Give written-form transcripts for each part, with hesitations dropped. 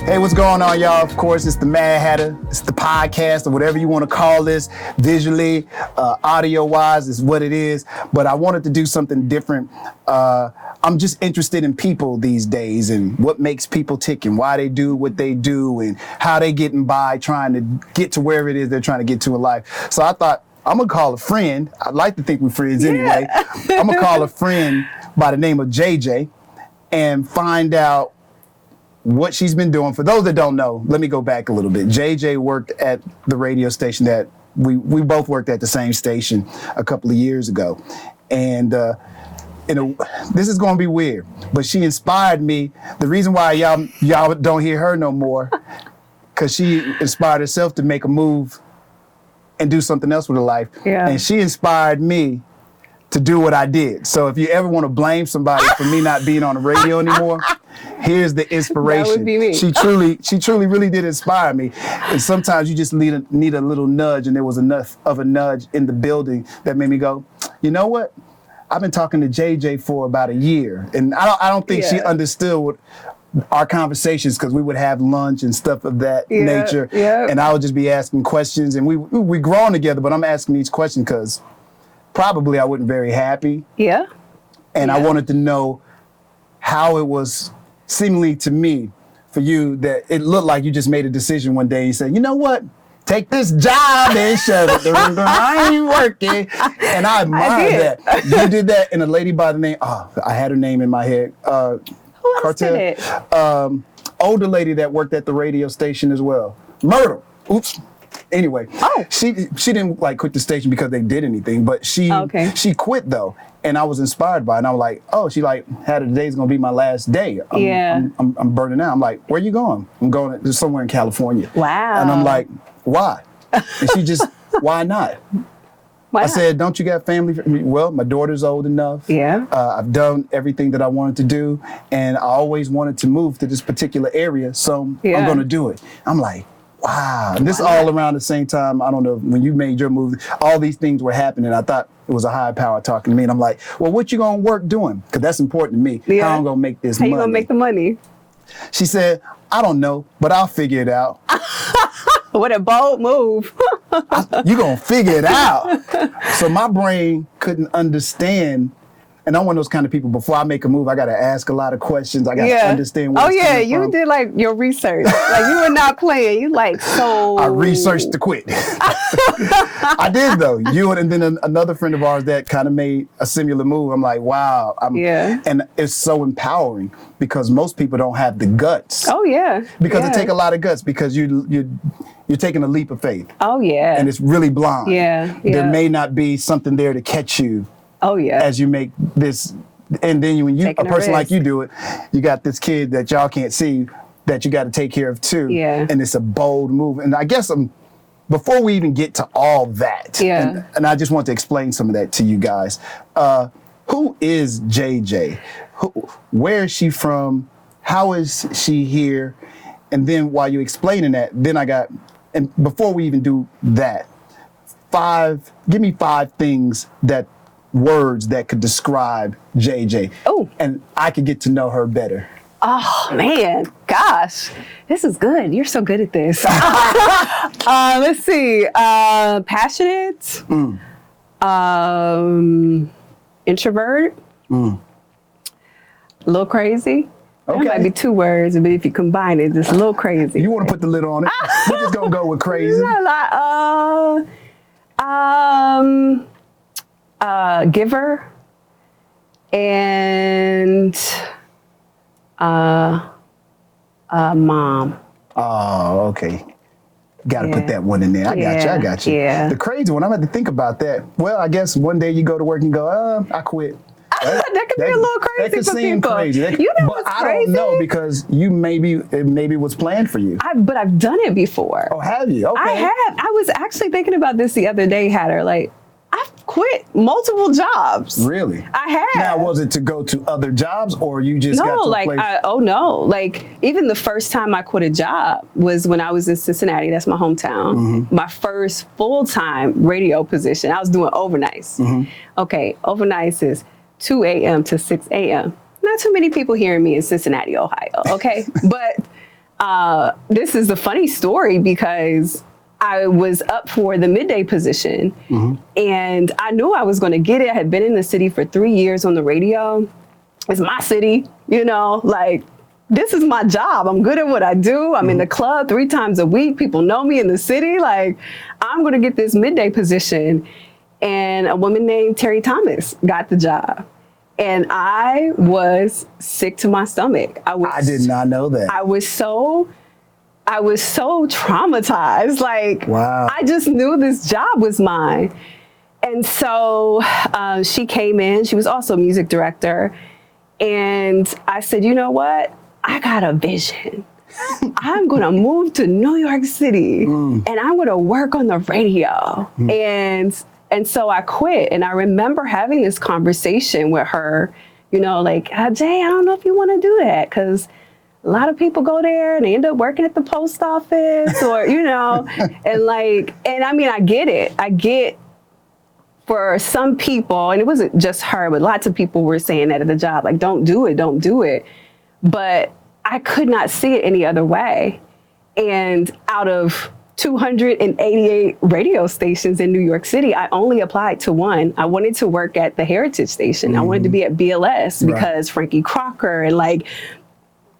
Hey, what's going on, y'all? Of course, it's the Madd Hatta. It's the podcast, or whatever you want to call this. Visually, audio-wise, is what it is. But I wanted to do something different. I'm just interested in people these days and what makes people tick and why they do what they do and how they getting by, trying to get to wherever it is they're trying to get to in life. So I thought, I'm going to call a friend. I'd like to think we're friends anyway. I'm going to call a friend by the name of JJ and find out what she's been doing. For those that don't know, let me go back a little bit. JJ worked at the radio station that we both worked at the same station a couple of years ago. And this is going to be weird, but she inspired me. The reason why y'all don't hear her no more, because she inspired herself to make a move and do something else with her life. Yeah. And she inspired me to do what I did. So if you ever want to blame somebody for me not being on the radio anymore, here's the inspiration. That would be me. She truly really did inspire me. And sometimes you just need a little nudge, and there was enough of a nudge in the building that made me go, you know what? I've been talking to JJ for about a year, and I don't think she understood what our conversations, because we would have lunch and stuff of that nature, and I would just be asking questions, and we grown together, but I'm asking each question because probably I wasn't very happy. Yeah. And I wanted to know how it was seemingly to me for you that it looked like you just made a decision one day and you said, you know what? Take this job and shove it. I ain't working. And I admire that. You did that, and a lady by the name, I had her name in my head. Who else did it? Older lady that worked at the radio station as well. Myrtle. Oops. Anyway, she didn't quit the station because they did anything, but she quit though, and I was inspired by it. And I was like, she had today's gonna be my last day. I'm burning out. I'm like, where you going? I'm going to somewhere in California. Wow. And I'm like, why? And she just, why not? I said, don't you got family? Well, my daughter's old enough. Yeah. I've done everything that I wanted to do, and I always wanted to move to this particular area, so I'm going to do it. I'm like, wow. And this all around the same time, I don't know, when you made your move, all these things were happening. I thought it was a higher power talking to me, and I'm like, well, what you going to work doing? Because that's important to me. Yeah. How I'm going to make this money. How you going to make the money? She said, I don't know, but I'll figure it out. What a bold move. You gonna figure it out. So my brain couldn't understand, and I'm one of those kind of people, before I make a move, I gotta ask a lot of questions. I gotta understand where it's coming you from. Did your research. You were not playing. You I researched to quit. I did though. And then another friend of ours that kind of made a similar move. I'm like, wow. And it's so empowering because most people don't have the guts. Oh yeah. Because it takes a lot of guts, because you're taking a leap of faith. Oh yeah. And it's really blind. Yeah. There may not be something there to catch you. Oh yeah. As you make this, and then when a person like you do it, you got this kid that y'all can't see that you got to take care of too. Yeah. And it's a bold move. And I guess before we even get to all that, and I just want to explain some of that to you guys. Who is JJ? Where is she from? How is she here? And then while you're explaining that, and before we even do that, give me 5 words that could describe JJ. Oh. And I could get to know her better. Oh man, gosh, this is good. You're so good at this. Let's see. Passionate. Introvert. A little crazy. Okay. That might be 2 words, but if you combine it, it's a little crazy. You want to put the lid on it? We're just gonna go with crazy. Giver and mom. Oh, okay. Got to put that one in there. I got you. Yeah. The crazy one, I'm going to think about that. Well, I guess one day you go to work and go, I quit. That could be a little crazy that could for seem people. Crazy. But I don't know, because it maybe was planned for you. But I've done it before. Oh, have you? Okay. I have. I was actually thinking about this the other day, Hatter. I've quit multiple jobs. Really? I have. Now, was it to go to other jobs, or you just got to a place? Even the first time I quit a job was when I was in Cincinnati. That's my hometown. Mm-hmm. My first full-time radio position. I was doing overnights. Mm-hmm. Okay, overnights is 2 a.m. to 6 a.m. Not too many people hearing me in Cincinnati, Ohio, okay? But this is a funny story because I was up for the midday position and I knew I was going to get it. I had been in the city for 3 years on the radio. It's my city, you know, like this is my job. I'm good at what I do. I'm in the club 3 times a week. People know me in the city. Like I'm going to get this midday position. And a woman named Terry Thomas got the job. And I was sick to my stomach. I did not know that. I was so traumatized. Like, wow. I just knew this job was mine. And so she came in. She was also a music director. And I said, you know what? I got a vision. I'm going to move to New York City and I'm going to work on the radio. And so I quit. And I remember having this conversation with her, you know, like, Jay, I don't know if you want to do that because a lot of people go there and they end up working at the post office or, you know, and I mean, I get it. I get for some people, and it wasn't just her, but lots of people were saying that at the job, like, don't do it, don't do it. But I could not see it any other way. And out of 288 radio stations in New York City, I only applied to one. I wanted to work at the Heritage Station. I wanted to be at BLS because Frankie Crocker and like,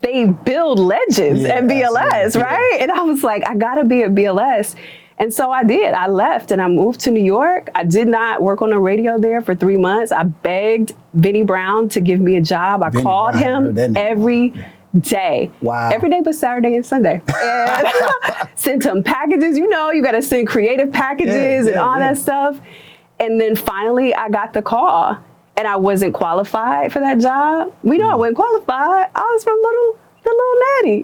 they build legends at BLS, right? And I was like, I gotta be at BLS. And so I did. I left and I moved to New York. I did not work on the radio there for 3 months. I begged Vinnie Brown to give me a job. I called him every day. Wow. Every day but Saturday and Sunday. And sent him packages. You know, you got to send creative packages and all that stuff. And then finally I got the call. And I wasn't qualified for that job. We know I wasn't qualified. I was from the little natty.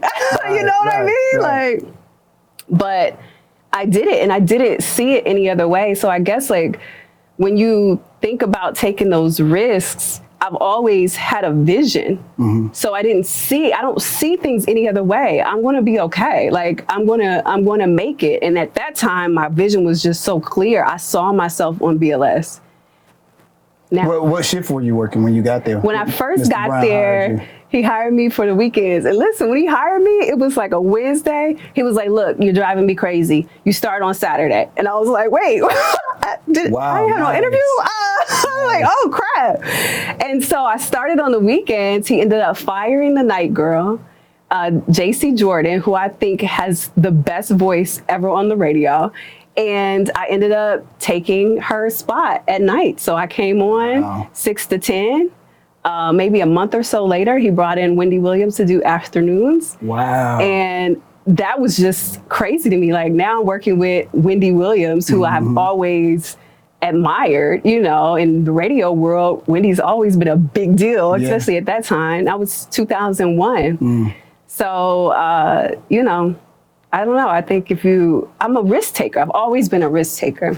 You know what I mean? Like, but I did it and I didn't see it any other way. So I guess like when you think about taking those risks, I've always had a vision. So I don't see things any other way. I'm going to be okay. Like I'm going to make it. And at that time, my vision was just so clear. I saw myself on BLS. Now, what shift were you working when you got there? When I first Mr. got Brown there, he hired me for the weekends. And listen, when he hired me, it was like a Wednesday. He was like, look, you're driving me crazy. You start on Saturday. And I was like, wait, I didn't have no interview? I'm like, oh, crap. And so I started on the weekends. He ended up firing the night girl, JC Jordan, who I think has the best voice ever on the radio. And I ended up taking her spot at night. So I came on 6 to 10. Maybe a month or so later, he brought in Wendy Williams to do afternoons. Wow. And that was just crazy to me. Like now I'm working with Wendy Williams, who I've always admired, you know, in the radio world. Wendy's always been a big deal, especially at that time. That was 2001. So, you know, I don't know. I think I'm a risk taker. I've always been a risk taker.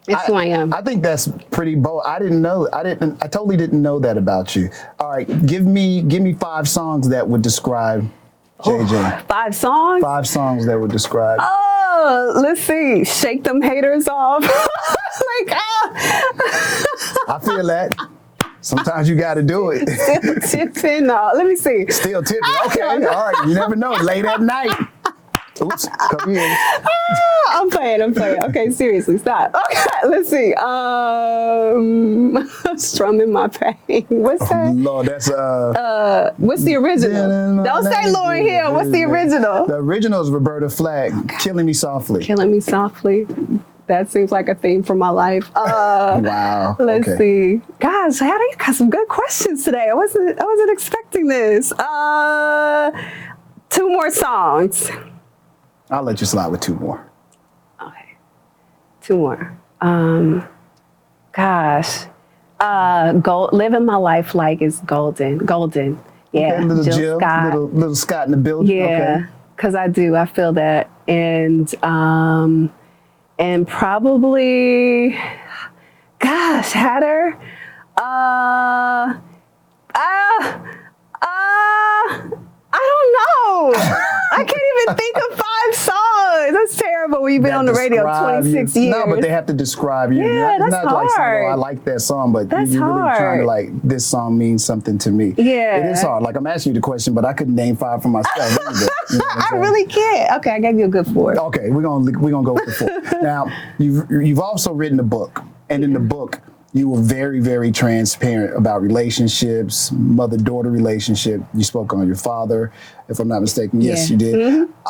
It's who I am. I think that's pretty bold. I totally didn't know that about you. All right, give me 5 songs that would describe JJ. 5 songs? 5 songs that would describe. Oh, let's see. Shake them haters off. I feel that. Sometimes you got to do it. Still tipping. Let me see. Still tipping. Okay. All right. You never know. Late at night. Oops. Come here. I'm playing. Okay, seriously, stop. Okay, let's see. Strumming my pain. What's that? Lord, that's what's the original? Don't say Lauryn Hill. What's the original? The original is Roberta Flack. Killing Me Softly. Killing Me Softly. That seems like a theme for my life. Wow. Let's see. Gosh, Hatta, you got some good questions today. I wasn't expecting this. 2 more songs. I'll let you slide with 2 more. Okay. 2 more. Living My Life Like is golden. Golden. Yeah. Okay, little Jill, Scott. Little Scott in the building. Yeah. Because I do. I feel that. And probably, gosh, Hatta, I don't know. I can't even think of 5 songs. That's terrible when you've been that on the radio describe 26 you. years. No, but they have to describe you. Yeah, It's that's not like saying, hard. I like that song, but That's you're really trying to hard. like, this song means something to me. Yeah. It is hard. Like, I'm asking you the question, but I couldn't name 5 for myself either. You know what I'm I saying? really can't. Okay, I gave you a good 4. Okay, we're gonna go with the 4. Now, you've also written a book, and in the book, you were very, very transparent about relationships, mother-daughter relationship. You spoke on your father, if I'm not mistaken. Yes, Yeah. you did. Mm-hmm.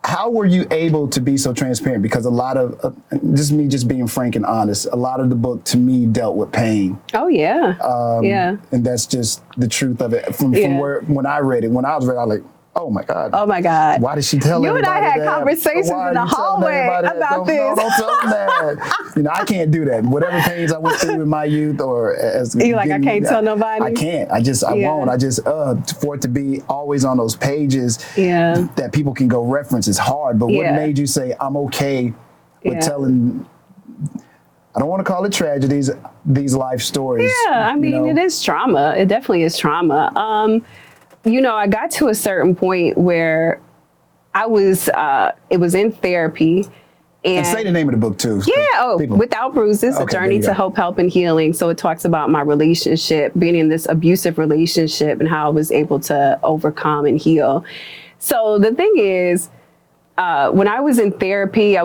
How were you able to be so transparent? Because a lot of, this is me just being frank and honest, a lot of the book to me dealt with pain. Oh, yeah. Yeah. And that's just the truth of it. From where, when I read it, when I was reading, I was like, oh my God. Oh, my God. Why did she tell You and I everybody had that? conversations Why in are the you telling hallway everybody that? about this. No, don't tell them that. You know, I can't do that. Whatever pains I went through in my youth or as You're like, I can't tell nobody? I can't. I won't. I just, for it to be always on those pages that people can go reference is hard. But what made you say, I'm okay with telling, I don't want to call it tragedies, these life stories? Yeah, I mean, it is trauma. It definitely is trauma. You know, I got to a certain point where I was, it was in therapy. And say the name of the book too. Yeah, Without Bruises, A Journey to Hope, Help, and Healing. So it talks about my relationship, being in this abusive relationship and how I was able to overcome and heal. So the thing is, when I was in therapy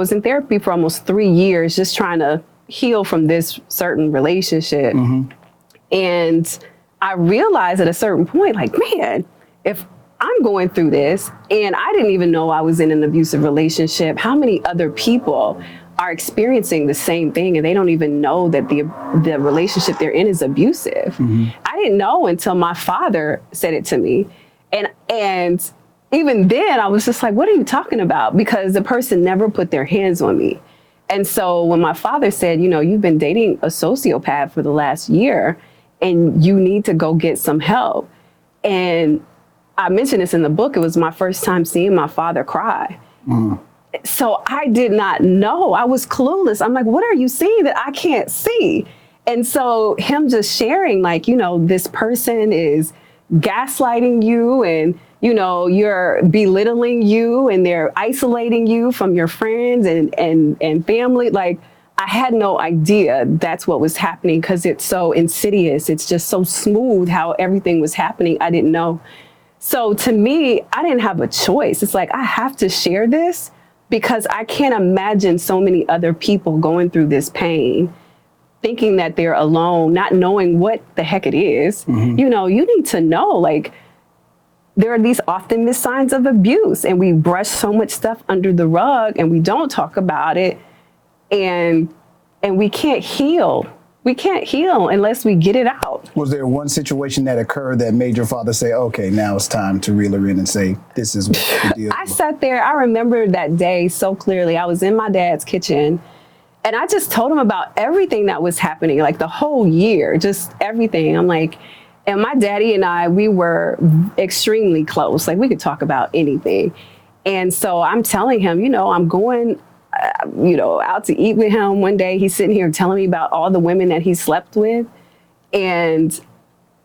for almost 3 years, just trying to heal from this certain relationship. Mm-hmm. And I realized at a certain point, like, man, if I'm going through this and I didn't even know I was in an abusive relationship, how many other people are experiencing the same thing and they don't even know that the relationship they're in is abusive? Mm-hmm. I didn't know until my father said it to me. And even then I was just like, what are you talking about? Because the person never put their hands on me. And so when my father said, you know, you've been dating a sociopath for the last year and you need to go get some help. And I mentioned this in the book. It was my first time seeing my father cry. Mm. So I did not know. I was clueless. I'm like, what are you seeing that I can't see? And so him just sharing, like, you know, this person is gaslighting you and, you know, you're belittling you and they're isolating you from your friends and family. Like, I had no idea that's what was happening because it's so insidious. It's just so smooth how everything was happening. I didn't know. So to me, I didn't have a choice. It's like, I have to share this because I can't imagine so many other people going through this pain, thinking that they're alone, not knowing what the heck it is. Mm-hmm. You know, you need to know, like, there are these often missed signs of abuse and we brush so much stuff under the rug and we don't talk about it. And we can't heal. We can't heal unless we get it out. Was there one situation that occurred that made your father say, okay, now it's time to reel her in and say, this is what the deal is? I sat there, I remember that day so clearly. I was in my dad's kitchen and I just told him about everything that was happening, like the whole year, just everything. I'm like, and my daddy and I, we were extremely close. Like, we could talk about anything. And so I'm telling him, you know, I'm going out to eat with him one day. He's sitting here telling me about all the women that he slept with. And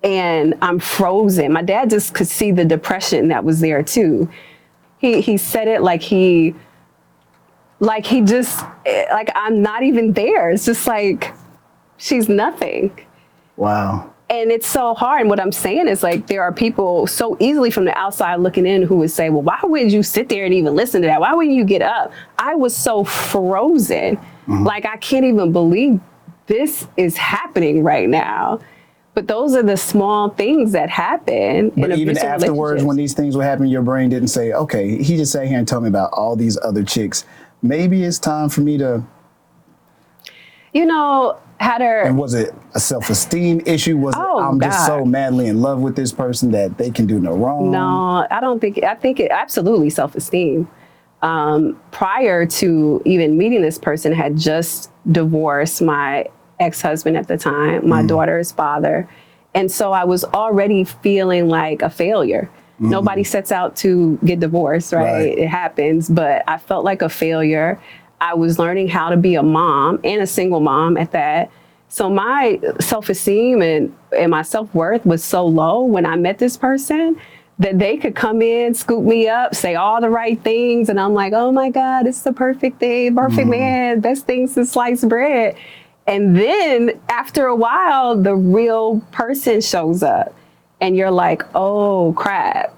I'm frozen. My dad just could see the depression that was there too. He said it like I'm not even there. It's just like, she's nothing. Wow. And it's so hard. And what I'm saying is, like, there are people so easily from the outside looking in who would say, well, why would you sit there and even listen to that? Why wouldn't you get up? I was so frozen. Mm-hmm. Like, I can't even believe this is happening right now. But those are the small things that happen. But even afterwards, when these things were happening, your brain didn't say, okay, he just sat here and told me about all these other chicks. Maybe it's time for me to... You know, And was it a self-esteem issue? Was I'm just so madly in love with this person that they can do no wrong? No, I don't think, I think it absolutely self-esteem. Prior to even meeting this person, had just divorced my ex-husband at the time, my daughter's father. And so I was already feeling like a failure. Mm-hmm. Nobody sets out to get divorced, right? It happens, but I felt like a failure. I was learning how to be a mom and a single mom at that. So my self-esteem and my self-worth was so low when I met this person that they could come in, scoop me up, say all the right things, and I'm like, oh my God, it's the perfect thing, perfect man, best thing since sliced bread. And then after a while, the real person shows up and you're like, oh crap.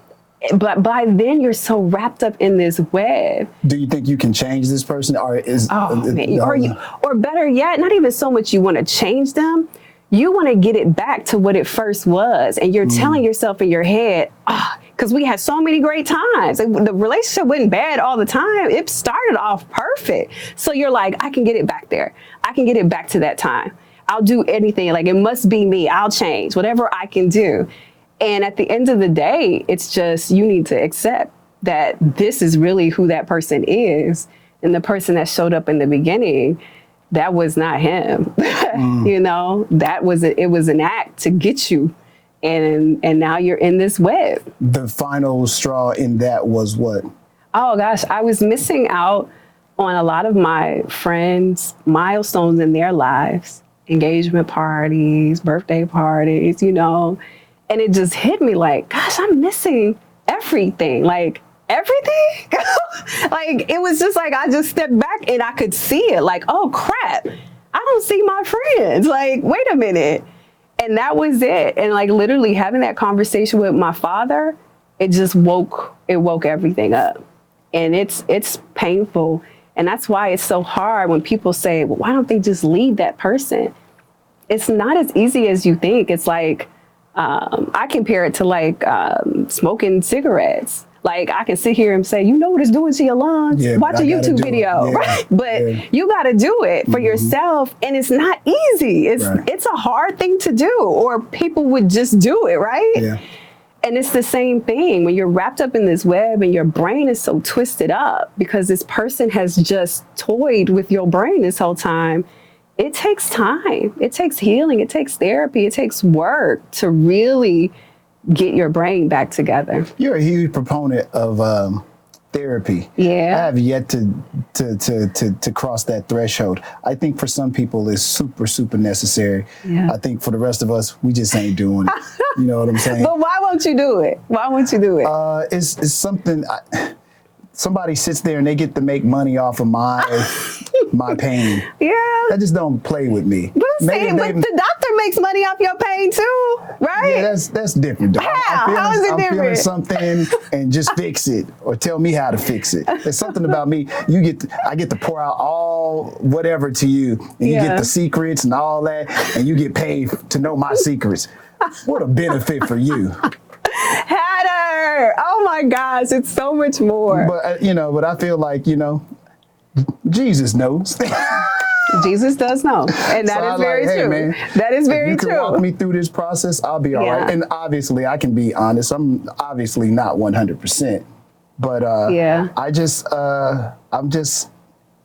But by then you're so wrapped up in this web. Do you think you can change this person, or or better yet, not even so much you want to change them, you want to get it back to what it first was. And you're telling yourself in your head, because we had so many great times. The relationship wasn't bad all the time. It started off perfect. So you're like, I can get it back there. I can get it back to that time. I'll do anything. Like, it must be me. I'll change whatever I can do. And at the end of the day, it's just, you need to accept that this is really who that person is. And the person that showed up in the beginning, that was not him. You know, it was an act to get you. And now you're in this web. The final straw in that was what? Oh gosh, I was missing out on a lot of my friends' milestones in their lives, engagement parties, birthday parties, you know, and it just hit me like, gosh, I'm missing everything. Like, everything? Like, it was just like, I just stepped back and I could see it. Like, oh crap, I don't see my friends. Like, wait a minute. And that was it. And like, literally having that conversation with my father, it just woke everything up. And it's painful. And that's why it's so hard when people say, well, why don't they just leave that person? It's not as easy as you think. It's like, I compare it to like smoking cigarettes. Like, I can sit here and say, you know what it's doing to your lungs? Yeah, watch a YouTube video, right? But you got to do it for yourself. And it's not easy. It's a hard thing to do, or people would just do it, right? Yeah. And it's the same thing when you're wrapped up in this web and your brain is so twisted up because this person has just toyed with your brain this whole time. It takes time. It takes healing. It takes therapy. It takes work to really get your brain back together. You're a huge proponent of therapy. Yeah. I have yet to cross that threshold. I think for some people it's super, super necessary. Yeah. I think for the rest of us, we just ain't doing it. You know what I'm saying? But why won't you do it? Why won't you do it? It's something. Somebody sits there and they get to make money off of my pain. Yeah. That just don't play with me. But the doctor makes money off your pain too, right? Yeah, that's different. How is it I'm different? feeling something and just fix it, or tell me how to fix it. There's something about me. I get to pour out all whatever to you, and you get the secrets and all that, and you get paid to know my secrets. What a benefit for you. Hatter! Oh my gosh, it's so much more. But but I feel like Jesus knows. Jesus does know, and that is very true. Man, that is very true. If you can walk me through this process, I'll be all right. And obviously, I can be honest. I'm obviously not 100%, but I'm just.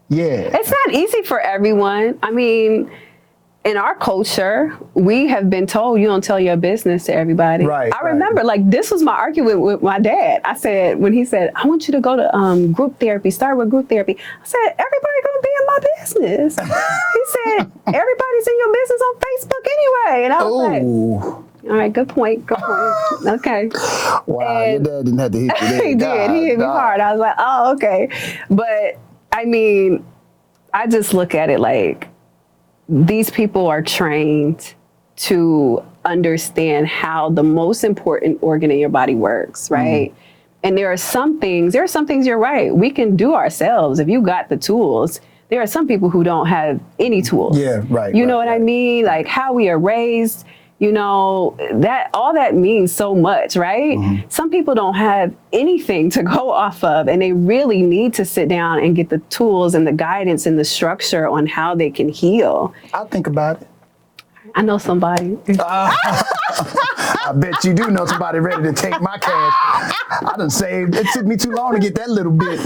It's not easy for everyone. I mean, in our culture, we have been told you don't tell your business to everybody. Right. I remember, like, this was my argument with my dad. I said, when he said, I want you to go to group therapy, start with group therapy. I said, everybody gonna be in my business. He said, everybody's in your business on Facebook anyway. And I was like, all right, good point. Okay. Wow, your dad didn't have to hit you there. He did. He hit me hard. I was like, oh, okay. But I mean, I just look at it like, these people are trained to understand how the most important organ in your body works, right? And there are some things you're right, we can do ourselves if you got the tools. There are some people who don't have any tools. Yeah, right. You know what I mean? Like how we are raised, that all that means so much, right? Some people don't have anything to go off of, and they really need to sit down and get the tools and the guidance and the structure on how they can heal. I'll think about it. I know somebody. I bet you do know somebody ready to take my cash. I done saved. It took me too long to get that little bit.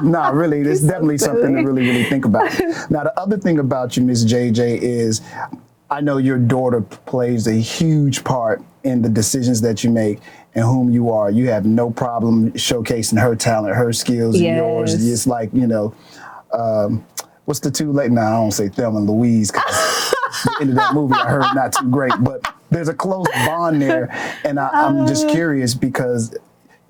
No, really, it's definitely something to really, really think about. Now, the other thing about you, Miss JJ, is I know your daughter plays a huge part in the decisions that you make and whom you are. You have no problem showcasing her talent, her skills, and yours. It's like, what's the two late? Now, I don't say Thelma and Louise because the end of that movie I heard not too great. But there's a close bond there, and I'm just curious because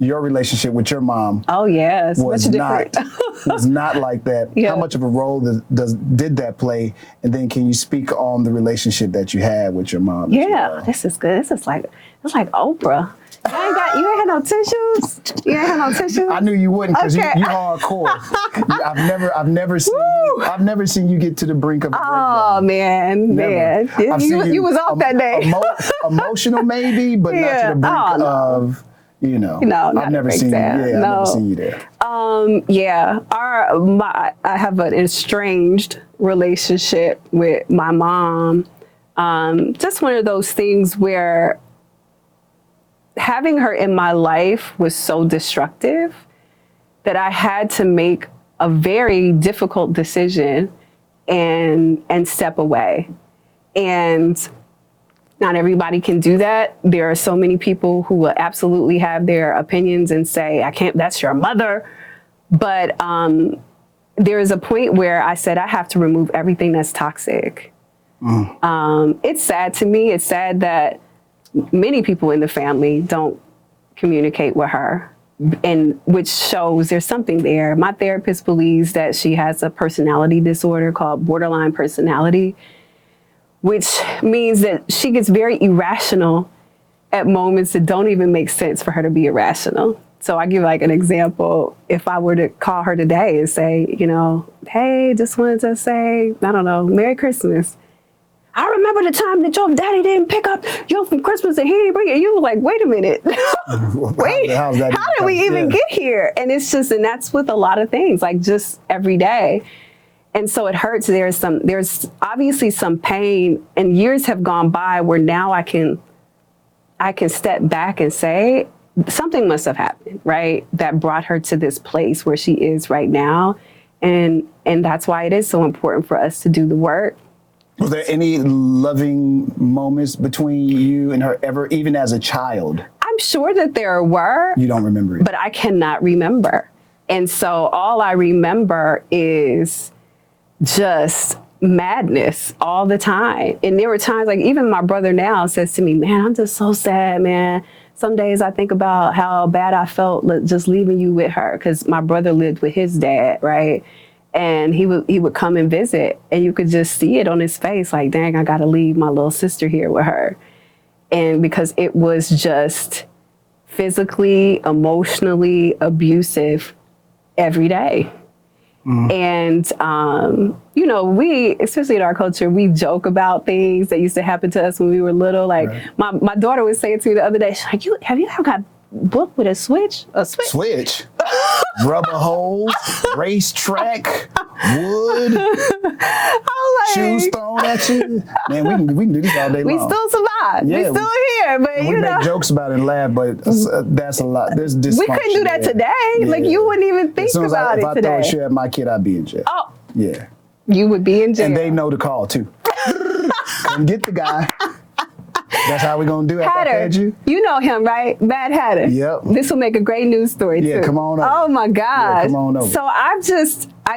your relationship with your mom, oh yeah, it's was much not different. was not like that. Yeah. How much of a role did that play? And then can you speak on the relationship that you had with your mom? Yeah, this is good. This is like Oprah. You ain't had no tissues. You ain't had no tissues. I knew you wouldn't because Okay. you hardcore. I've never seen you get to the brink of a Oh breakdown. man, Never. man, I've seen you was off that day. Emotional maybe, but not Yeah. to the brink Oh, no. of, No, not I've never seen you. breakdown. Yeah, I've No. never seen you there. Yeah, I have an estranged relationship with my mom. Just one of those things where having her in my life was so destructive that I had to make a very difficult decision and step away. And not everybody can do that. There are so many people who will absolutely have their opinions and say, I can't, that's your mother. But there is a point where I said, I have to remove everything that's toxic. It's sad to me. It's sad that many people in the family don't communicate with her, and which shows there's something there. My therapist believes that she has a personality disorder called borderline personality, which means that she gets very irrational at moments that don't even make sense for her to be irrational. So I give like an example. If I were to call her today and say, hey, just wanted to say, I don't know, Merry Christmas. I remember the time that your daddy didn't pick up you from Christmas and he didn't bring it. You were like, wait a minute. Wait, how did we even get here? And it's just, and that's with a lot of things, like just every day. And so it hurts. There's obviously some pain, and years have gone by where now I can step back and say something must have happened, right? That brought her to this place where she is right now. And that's why it is so important for us to do the work. Was there any loving moments between you and her ever, even as a child? I'm sure that there were. You don't remember it? But I cannot remember. And so all I remember is just madness all the time. And there were times, like even my brother now says to me, man, I'm just so sad, man. Some days I think about how bad I felt just leaving you with her, because my brother lived with his dad, right? And he would come and visit, and you could just see it on his face, like, dang, I gotta leave my little sister here with her. And because it was just physically, emotionally abusive every day. And, we, especially in our culture, we joke about things that used to happen to us when we were little. Like my daughter was saying to me the other day, she's like, have you ever got booked with a switch? A switch? Switch. Rubber holes, racetrack, wood, shoes thrown at you. Man, we can do this all day long. We still survive. Yeah, we still here, but we make jokes about it and laugh, but that's a lot. There's dysfunction. We couldn't do that today. Yeah. Like you wouldn't even think about it today. If I throw a shoe at my kid, I'd be in jail. Oh, yeah. You would be in jail. And they know the call too. Come get the guy. That's how we're going to do it. Hatter. You know him, right? Madd Hatta. Yep. This will make a great news story, Yeah, too. come on over. Oh, my gosh. Yeah, come on over. So I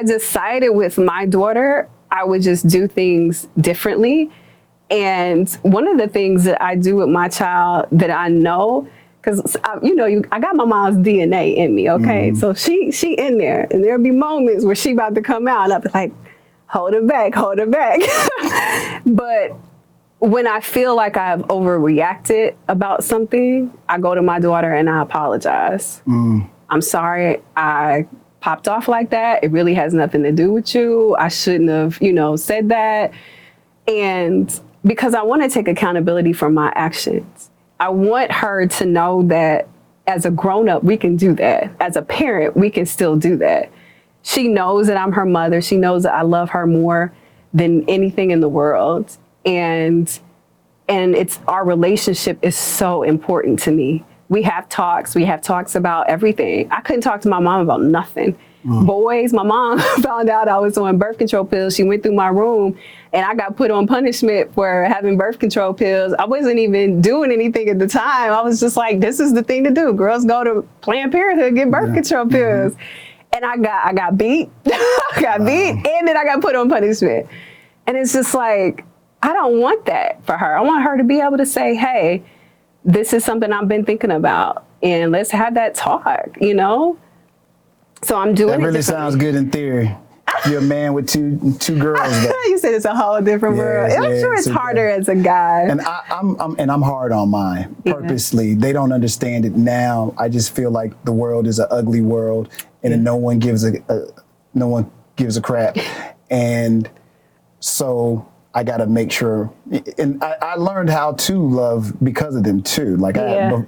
decided with my daughter, I would just do things differently. And one of the things that I do with my child that I know, because, I got my mom's DNA in me, okay? Mm-hmm. So she in there. And there'll be moments where she about to come out, and I'll be like, hold her back. But when I feel like I've overreacted about something, I go to my daughter and I apologize. I'm sorry I popped off like that. It really has nothing to do with you. I shouldn't have, said that. And because I want to take accountability for my actions. I want her to know that as a grown-up, we can do that. As a parent, we can still do that. She knows that I'm her mother. She knows that I love her more than anything in the world. And it's our relationship is so important to me. We have talks about everything. I couldn't talk to my mom about nothing. Boys, my mom found out I was on birth control pills. She went through my room and I got put on punishment for having birth control pills. I wasn't even doing anything at the time. I was just like, this is the thing to do. Girls go to Planned Parenthood, get birth control pills. And I got beat. I got beat, and then I got put on punishment. And it's just like, I don't want that for her. I want her to be able to say, hey, this is something I've been thinking about, and let's have that talk, you know? So I'm doing it. That really sounds good in theory. You're a man with two girls. You said it's a whole different world. I'm sure it's harder as a guy. And I'm hard on mine purposely. Yeah. They don't understand it now. I just feel like the world is an ugly world, and no one gives a crap. And so I got to make sure. And I learned how to love because of them too. Like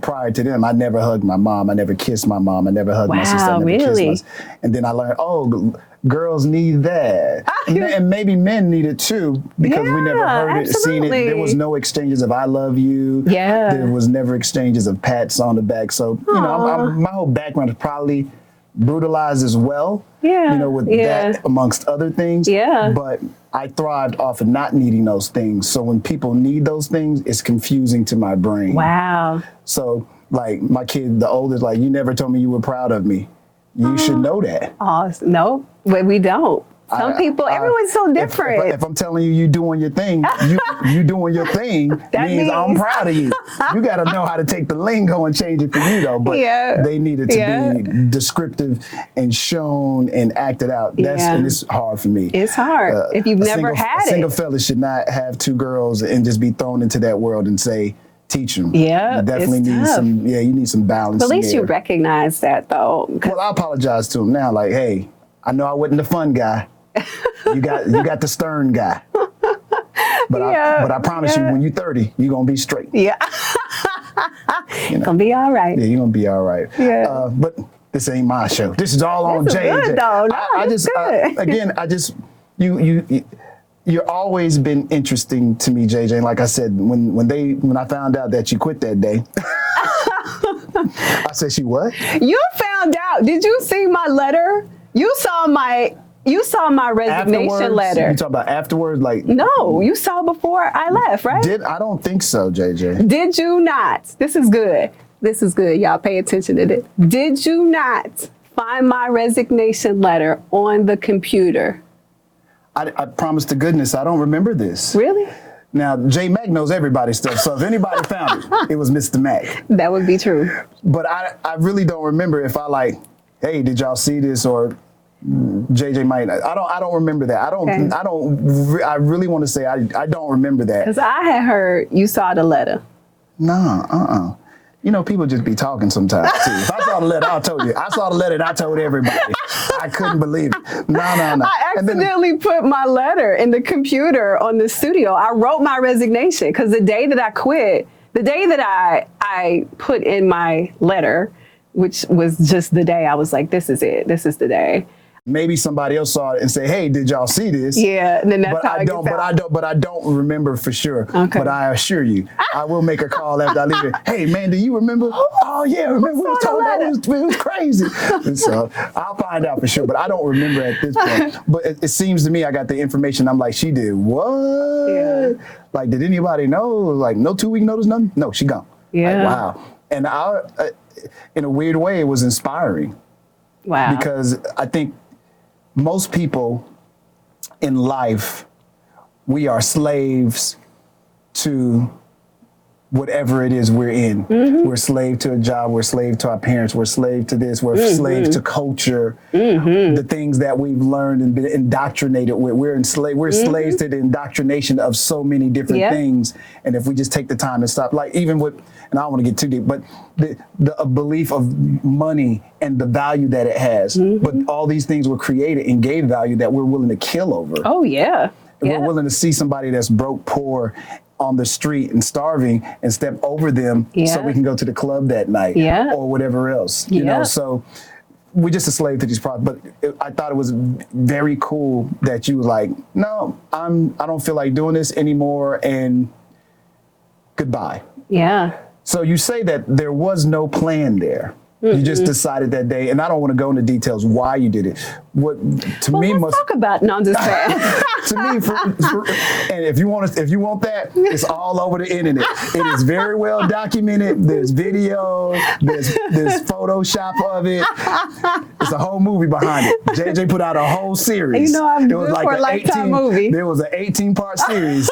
prior to them, I never hugged my mom. I never kissed my mom. I never hugged my sister. I never kissed and then I learned, girls need that. And maybe men need it too, because we never heard it, seen it. There was no exchanges of I love you. Yeah. There was never exchanges of pats on the back. So, you know, my whole background is probably brutalized as well. Yeah. You know, with that amongst other things. Yeah. But I thrived off of not needing those things. So when people need those things, it's confusing to my brain. Wow. So like my kid, the oldest, like, you never told me you were proud of me. You should know that. Oh, no, but we don't. Some people, everyone's so different. If I'm telling you, you doing your thing, you doing your thing means I'm proud of you. You got to know how to take the lingo and change it for you, though. But they need it to be descriptive and shown and acted out. And it's hard for me. It's hard if you've never had it. A single fella should not have two girls and just be thrown into that world and say, teach them. Yeah, you definitely need some. Yeah, you need some balance. But at least you recognize that, though. Well, I apologize to him now. Like, hey, I know I wasn't the fun guy. You got the stern guy. But I promise you, when you're 30, you're gonna be straight. Yeah, gonna be all right. Yeah, you're gonna be all right. Yeah. But this ain't my show. This is all on JJ. Good, though. No, You're always been interesting to me, JJ. And like I said, when I found out that you quit that day, I said, "She what?" You found out? Did you see my letter? You saw my resignation letter. You talking about afterwards, like? No, you saw before I left, right? I don't think so, JJ. Did you not? This is good. This is good. Y'all pay attention to this. Did you not find my resignation letter on the computer? I promise to goodness, I don't remember this. Really? Now, J Mac knows everybody's stuff, so if anybody found it was Mr. Mac. That would be true. But I really don't remember if I like, hey, did y'all see this, or JJ might. I don't remember that. I really want to say I don't remember that. Because I had heard you saw the letter. No, You know, people just be talking sometimes too. If I saw the letter, I told you. I saw the letter and I told everybody. I couldn't believe it. No. I accidentally put my letter in the computer on the studio. I wrote my resignation because the day that I quit, the day that I put in my letter, which was just the day I was like, this is it. This is the day. Maybe somebody else saw it and say, "Hey, did y'all see this?" Yeah, and then that's how it gets out. But I don't remember for sure. Okay. But I assure you, I will make a call after I leave it. Hey, man, do you remember? Oh yeah, remember we were talking about it? It was crazy. And so I'll find out for sure, but I don't remember at this point. But it seems to me I got the information. I'm like, she did what? Yeah. Like, did anybody know? Like, no 2-week notice, nothing? No, she gone. Yeah. Like, wow. And in a weird way, it was inspiring. Wow. Because I think most people in life, we are slaves to whatever it is we're in. Mm-hmm. We're slave to a job, we're slave to our parents, we're slave to this, we're slave to culture, the things that we've learned and been indoctrinated with. We're slaves to the indoctrination of so many different things. And if we just take the time and stop, like even with, and I don't want to get too deep, but the belief of money and the value that it has. But all these things were created and gave value that we're willing to kill over. Oh, yeah. And we're willing to see somebody that's broke, poor, on the street and starving and step over them so we can go to the club that night or whatever else, you know? So we're just a slave to these products. But I thought it was very cool that you were like, no, I don't feel like doing this anymore and goodbye. Yeah. So you say that there was no plan there. You just decided that day, and I don't want to go into details why you did it, what to me let's must talk about. No, I'm just saying. to me, and if you want that, it's all over the internet. It is very well documented. There's video. There's Photoshop of it. It's a whole movie behind it. JJ put out a whole series. You know, I'm good for a Lifetime movie. There was an 18-part series.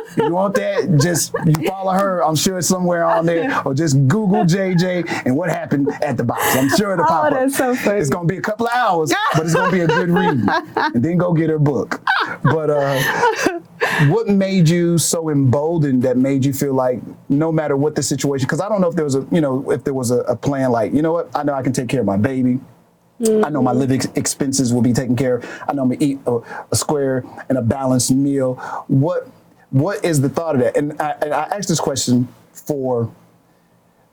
If you want that, just you follow her. I'm sure it's somewhere on there, or just Google JJ and what happened at the box. I'm sure it'll pop up. That's so funny. It's gonna be a couple of hours, but it's gonna be a good read. And then go get her book. But what made you so emboldened that made you feel like no matter what the situation? Because I don't know if there was a plan like, you know what, I know I can take care of my baby. I know my living expenses will be taken care of. I know I'm gonna eat a square and a balanced meal. What is the thought of that? And I asked this question for,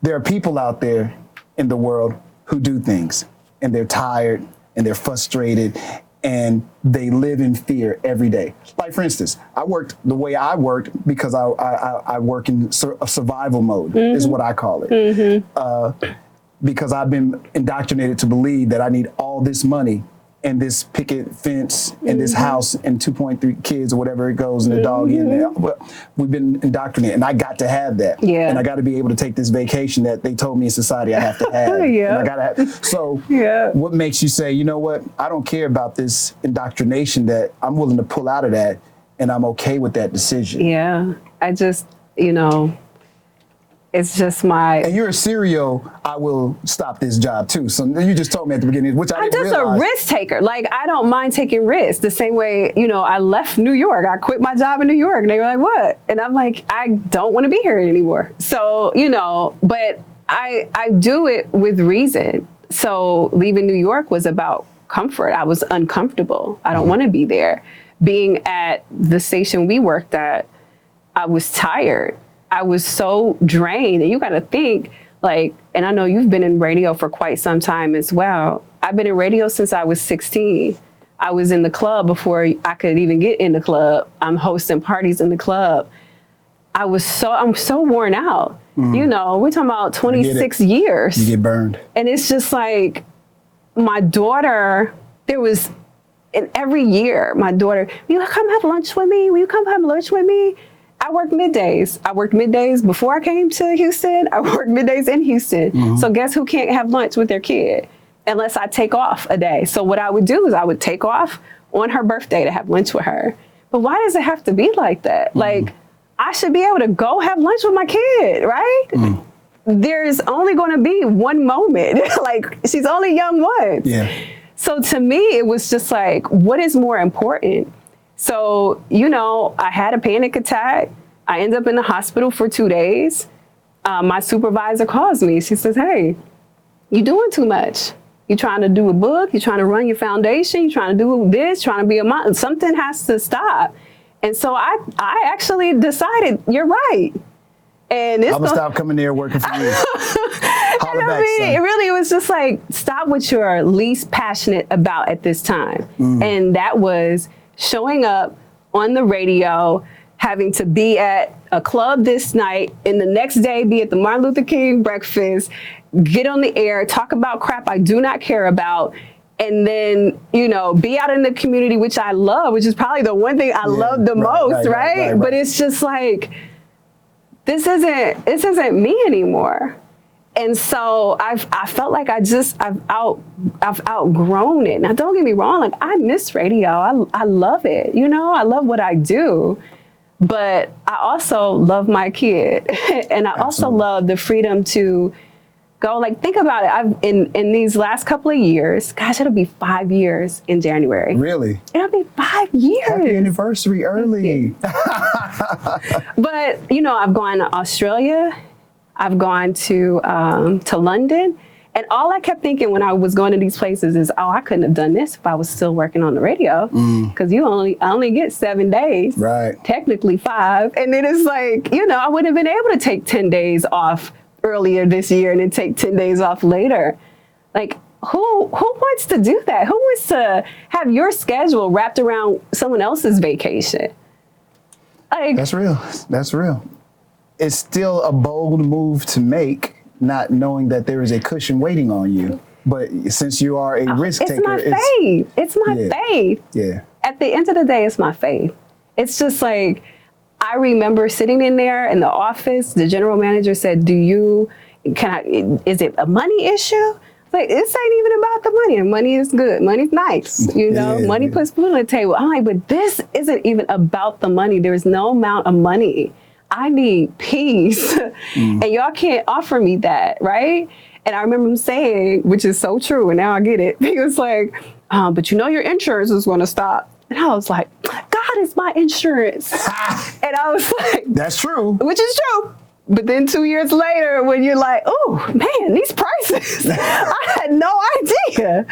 there are people out there in the world who do things and they're tired and they're frustrated and they live in fear every day. Like, for instance, I worked the way I worked because I work in a survival mode, is what I call it. Because I've been indoctrinated to believe that I need all this money and this picket fence and this house and 2.3 kids or whatever it goes and the dog in there. But we've been indoctrinated and I got to have that. Yeah. And I got to be able to take this vacation that they told me in society I have to have. Yeah. And I got to have. So what makes you say, you know what, I don't care about this indoctrination, that I'm willing to pull out of that and I'm okay with that decision? Yeah. I just, it's just my... And you're a serial, I will stop this job too. So you just told me at the beginning, which I didn't realize. I'm just a risk taker. Like, I don't mind taking risks. The same way, I left New York. I quit my job in New York and they were like, what? And I'm like, I don't want to be here anymore. So, but I do it with reason. So leaving New York was about comfort. I was uncomfortable. I don't want to be there. Being at the station we worked at, I was tired. I was so drained. And you got to think, and I know you've been in radio for quite some time as well. I've been in radio since I was 16. I was in the club before I could even get in the club. I'm hosting parties in the club. I'm so worn out. We're talking about 26 years. You get burned. And it's just like, my daughter, and every year, my daughter, will you come have lunch with me? Will you come have lunch with me? I worked middays. I worked middays before I came to Houston. I worked middays in Houston. So guess who can't have lunch with their kid unless I take off a day? So what I would do is I would take off on her birthday to have lunch with her. But why does it have to be like that? Like, I should be able to go have lunch with my kid, right? There's only going to be one moment. Like, she's only young once. Yeah. So to me, it was just like, what is more important? So, I had a panic attack. I ended up in the hospital for 2 days. My supervisor calls me. She says, hey, you doing too much. You trying to do a book. You trying to run your foundation. You trying to do this, trying to be a mom. Something has to stop. And so I actually decided, you're right. And I'm going to stop coming there working for you. It really was just like, stop what you're least passionate about at this time. And that was showing up on the radio, having to be at a club this night, and the next day be at the Martin Luther King breakfast, get on the air, talk about crap I do not care about, and then, be out in the community, which I love, which is probably the one thing I love the most, right? But it's just like, this isn't me anymore. And so I felt like I've outgrown it. Now, don't get me wrong, like, I miss radio. I love it. I love what I do. But I also love my kid. And I also love the freedom to go, like, think about it. I've in these last couple of years, gosh, it'll be 5 years in January. Really? It'll be 5 years. Happy anniversary early. But, I've gone to Australia. I've gone to London, and all I kept thinking when I was going to these places is, I couldn't have done this if I was still working on the radio, because I only get 7 days, right? Technically 5, and then it's like, I wouldn't have been able to take 10 days off earlier this year and then take 10 days off later. Like, who wants to do that? Who wants to have your schedule wrapped around someone else's vacation? Like, that's real. That's real. It's still a bold move to make, not knowing that there is a cushion waiting on you. But since you are a risk taker, it's my faith. It's my faith. Yeah. At the end of the day, it's my faith. It's just like, I remember sitting in there in the office, the general manager said, is it a money issue? Like, this ain't even about the money. And money is good. Money's nice. You know, money puts food on the table. I'm like, but this isn't even about the money. There's no amount of money. I need peace. And y'all can't offer me that, right? And I remember him saying, which is so true, and now I get it. He was like, but you know your insurance is going to stop. And I was like, God is my insurance. And I was like, that's true. Which is true. But then 2 years later, when you're like, oh, man, these prices, I had no idea.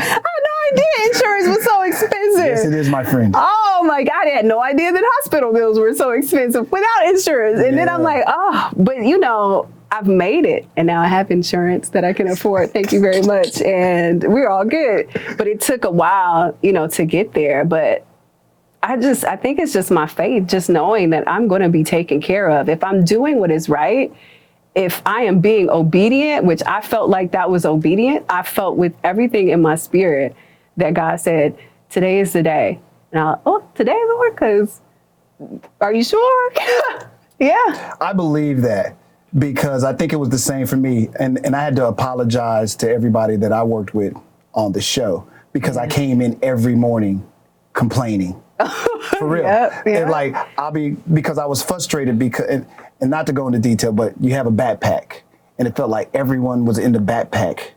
Insurance was so expensive. Yes, it is, my friend. Oh, my God. I had no idea that hospital bills were so expensive without insurance. And then I'm like, oh, but you know, I've made it. And now I have insurance that I can afford. Thank you very much. And we're all good. But it took a while, you know, to get there. But I think it's just my faith, just knowing that I'm going to be taken care of. If I'm doing what is right, if I am being obedient, which I felt like that was obedient, I felt with everything in my spirit that God said, today is the day. And today, Lord, because are you sure? Yeah. I believe that because I think it was the same for me. And I had to apologize to everybody that I worked with on the show because I came in every morning complaining. For real. And like, because I was frustrated because, and not to go into detail, but you have a backpack and it felt like everyone was in the backpack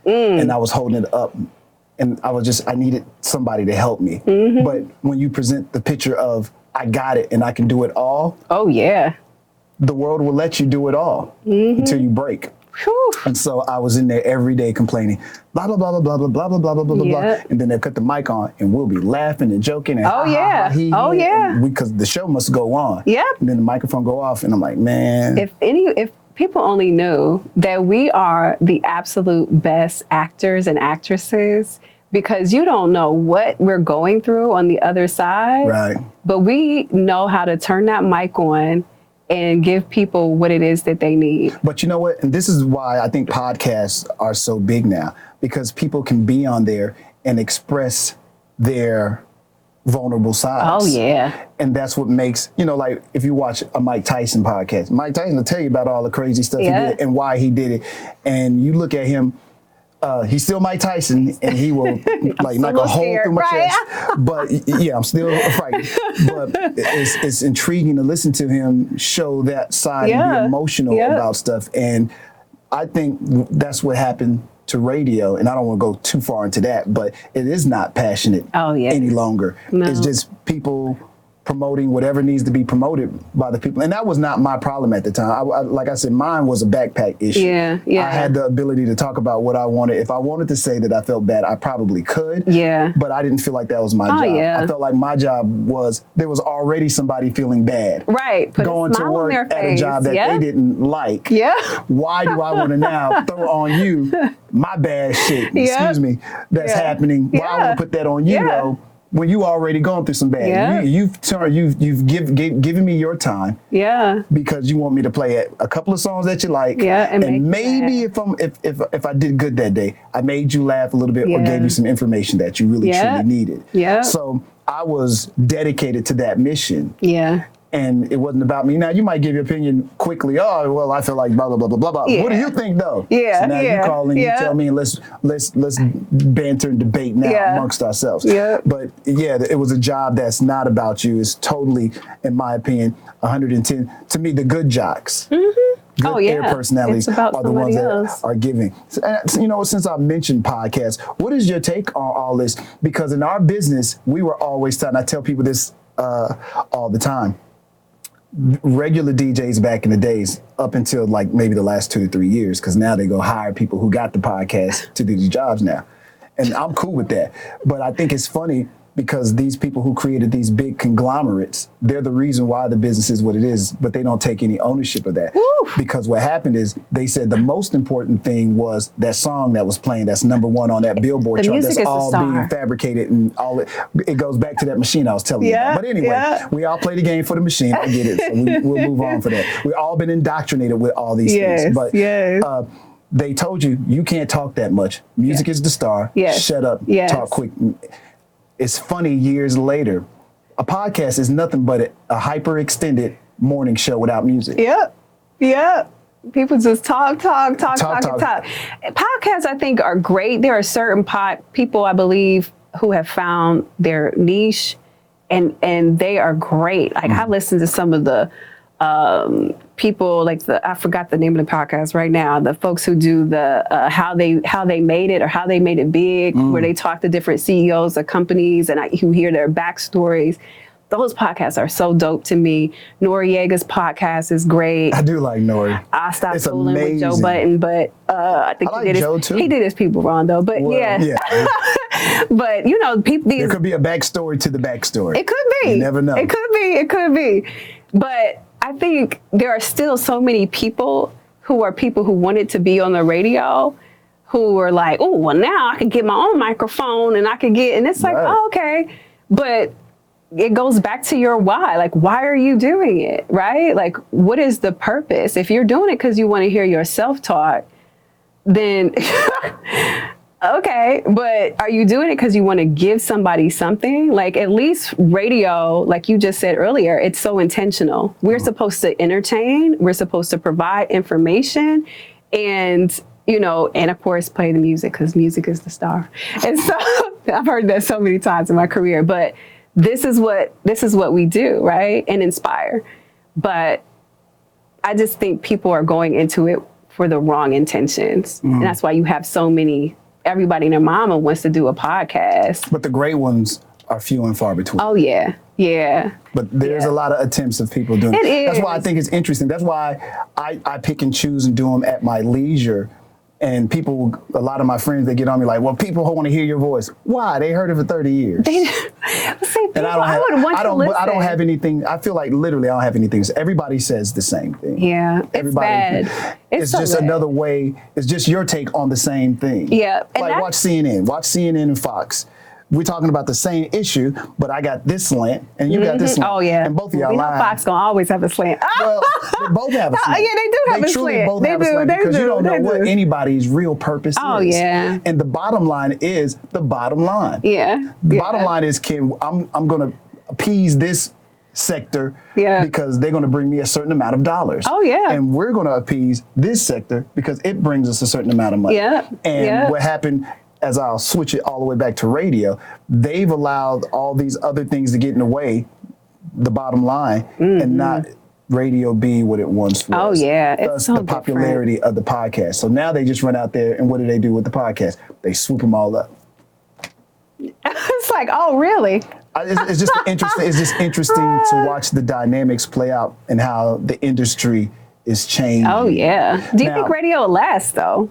and I was holding it up and I needed somebody to help me. But when you present the picture of, I got it and I can do it all. Oh yeah. The world will let you do it all until you break. Whew. And so I was in there every day complaining, blah, blah, blah, blah, blah, blah, blah, blah, blah, blah, blah. And then they cut the mic on and we'll be laughing and joking. And because the show must go on. Yeah. And then the microphone go off and I'm like, man. If people only knew that we are the absolute best actors and actresses, because you don't know what we're going through on the other side. Right. But we know how to turn that mic on and give people what it is that they need. But you know what? And this is why I think podcasts are so big now, because people can be on there and express their vulnerable sides. Oh, yeah. And that's what makes, you know, like if you watch a Mike Tyson podcast, Mike Tyson will tell you about all the crazy stuff he did and why he did it. And you look at him, he's still Mike Tyson, and he will like knock a hole through my chest. But yeah, I'm still frightened. But it's intriguing to listen to him show that side and be emotional about stuff. And I think that's what happened to radio. And I don't want to go too far into that, but it is not passionate any longer. No. It's just people promoting whatever needs to be promoted by the people. And that was not my problem at the time. Like I said, mine was a backpack issue. I had the ability to talk about what I wanted. If I wanted to say that I felt bad, I probably could. But I didn't feel like that was my job. I felt like my job was, there was already somebody feeling bad. Right. Going to work at a job that they didn't like. Why do I want to now throw on you my bad shit, excuse me, that's happening? Why I want to put that on you, though? When you already gone through some bad, you've given me your time, because you want me to play a couple of songs that you like, and maybe if I did good that day, I made you laugh a little bit or gave you some information that you really truly needed. So I was dedicated to that mission. And it wasn't about me. Now you might give your opinion quickly. Oh, well, I feel like blah blah blah blah blah blah. What do you think though? So now you call and you tell me, and let's banter and debate now amongst ourselves. But it was a job that's not about you. It's totally, in my opinion, 110. To me, the good jocks. Good air personalities are the ones that are giving. You know, since I mentioned podcasts, what is your take on all this? Because in our business, we were always telling, I tell people this all the time. Regular DJs back in the days, up until like maybe the last 2 to 3 years, because now they go hire people who got the podcast to do these jobs now. And I'm cool with that. But I think it's funny because these people who created these big conglomerates, they're the reason why the business is what it is, but they don't take any ownership of that. Because what happened is they said the most important thing was that song that was playing that's #1 on that Billboard chart. That's all being fabricated and all it goes back to that machine I was telling you about. But anyway, we all play the game for the machine. I get it. So we'll move on for that. We've all been indoctrinated with all these things. But they told you, you can't talk that much. Music is the star. Yes. Shut up. Yes. Talk quick. It's funny, years later, a podcast is nothing but a hyper extended morning show without music. Yep. People just talk. Podcasts, I think, are great. There are certain people, I believe, who have found their niche, and they are great. Like I listen to some of the people, like I forgot the name of the podcast right now. The folks who do the how they made it or how they made it big, where they talk to different CEOs of companies and who hear their backstories. Those podcasts are so dope to me. Noriega's podcast is great. I do like Nori. I stopped It's fooling with Joe amazing. Budden, but I think I like Joe too. he did his people wrong though. But yeah. But you know, There could be a backstory to the backstory. it could be. You never know. It could be. But I think there are still so many people who wanted to be on the radio, who were like, oh, well, now I can get my own microphone and it's like, Right. oh, okay. But it goes back to your why. Like, why are you doing it, right? Like, what is the purpose? If you're doing it because you want to hear yourself talk, then okay. But are you doing it because you want to give somebody something? Like, at least radio, like you just said earlier, it's so intentional. We're supposed to entertain. We're supposed to provide information, and and of course play the music, because music is the star. And so I've heard that so many times in my career, but this is what we do, right? And inspire. But I just think people are going into it for the wrong intentions. And that's why you have so many, everybody and their mama wants to do a podcast. But the great ones are few and far between. Oh yeah. But there's a lot of attempts of people doing it. It That's why I is. think it's interesting. That's why I pick and choose and do them at my leisure. And people, a lot of my friends, they get on me like, well, people want to hear your voice. Why? They heard it for 30 years. See, And I would want to listen. I don't have anything. I feel like literally I don't have anything. Everybody says the same thing. Yeah, it's bad. It's so just bad. another way. It's just your take on the same thing. Yeah, and Like watch CNN. Watch CNN and Fox. We're talking about the same issue, but I got this slant and you got this slant. Oh yeah. And both of y'all know lying. Fox gonna always have a slant. Well, they both have a slant. Yeah, they do have a truly slant. both They have a do, slant they because do, you don't know they what do. anybody's real purpose Oh, is. yeah. And the bottom line is the bottom line. Yeah. The bottom line is, I'm going to appease this sector because they're going to bring me a certain amount of dollars. Oh, yeah. And we're going to appease this sector because it brings us a certain amount of money. Yeah. And Yeah. what happened, as I'll switch it all the way back to radio, they've allowed all these other things to get in the way, the bottom line, and not radio be what it once was. Oh, yeah. It's Thus so the popularity of the podcast. So now they just run out there and what do they do with the podcast? They swoop them all up. It's like, oh, really? It's just interesting. It's just interesting to watch the dynamics play out and how the industry is changing. Oh, yeah. Do you Now- think radio will last, though?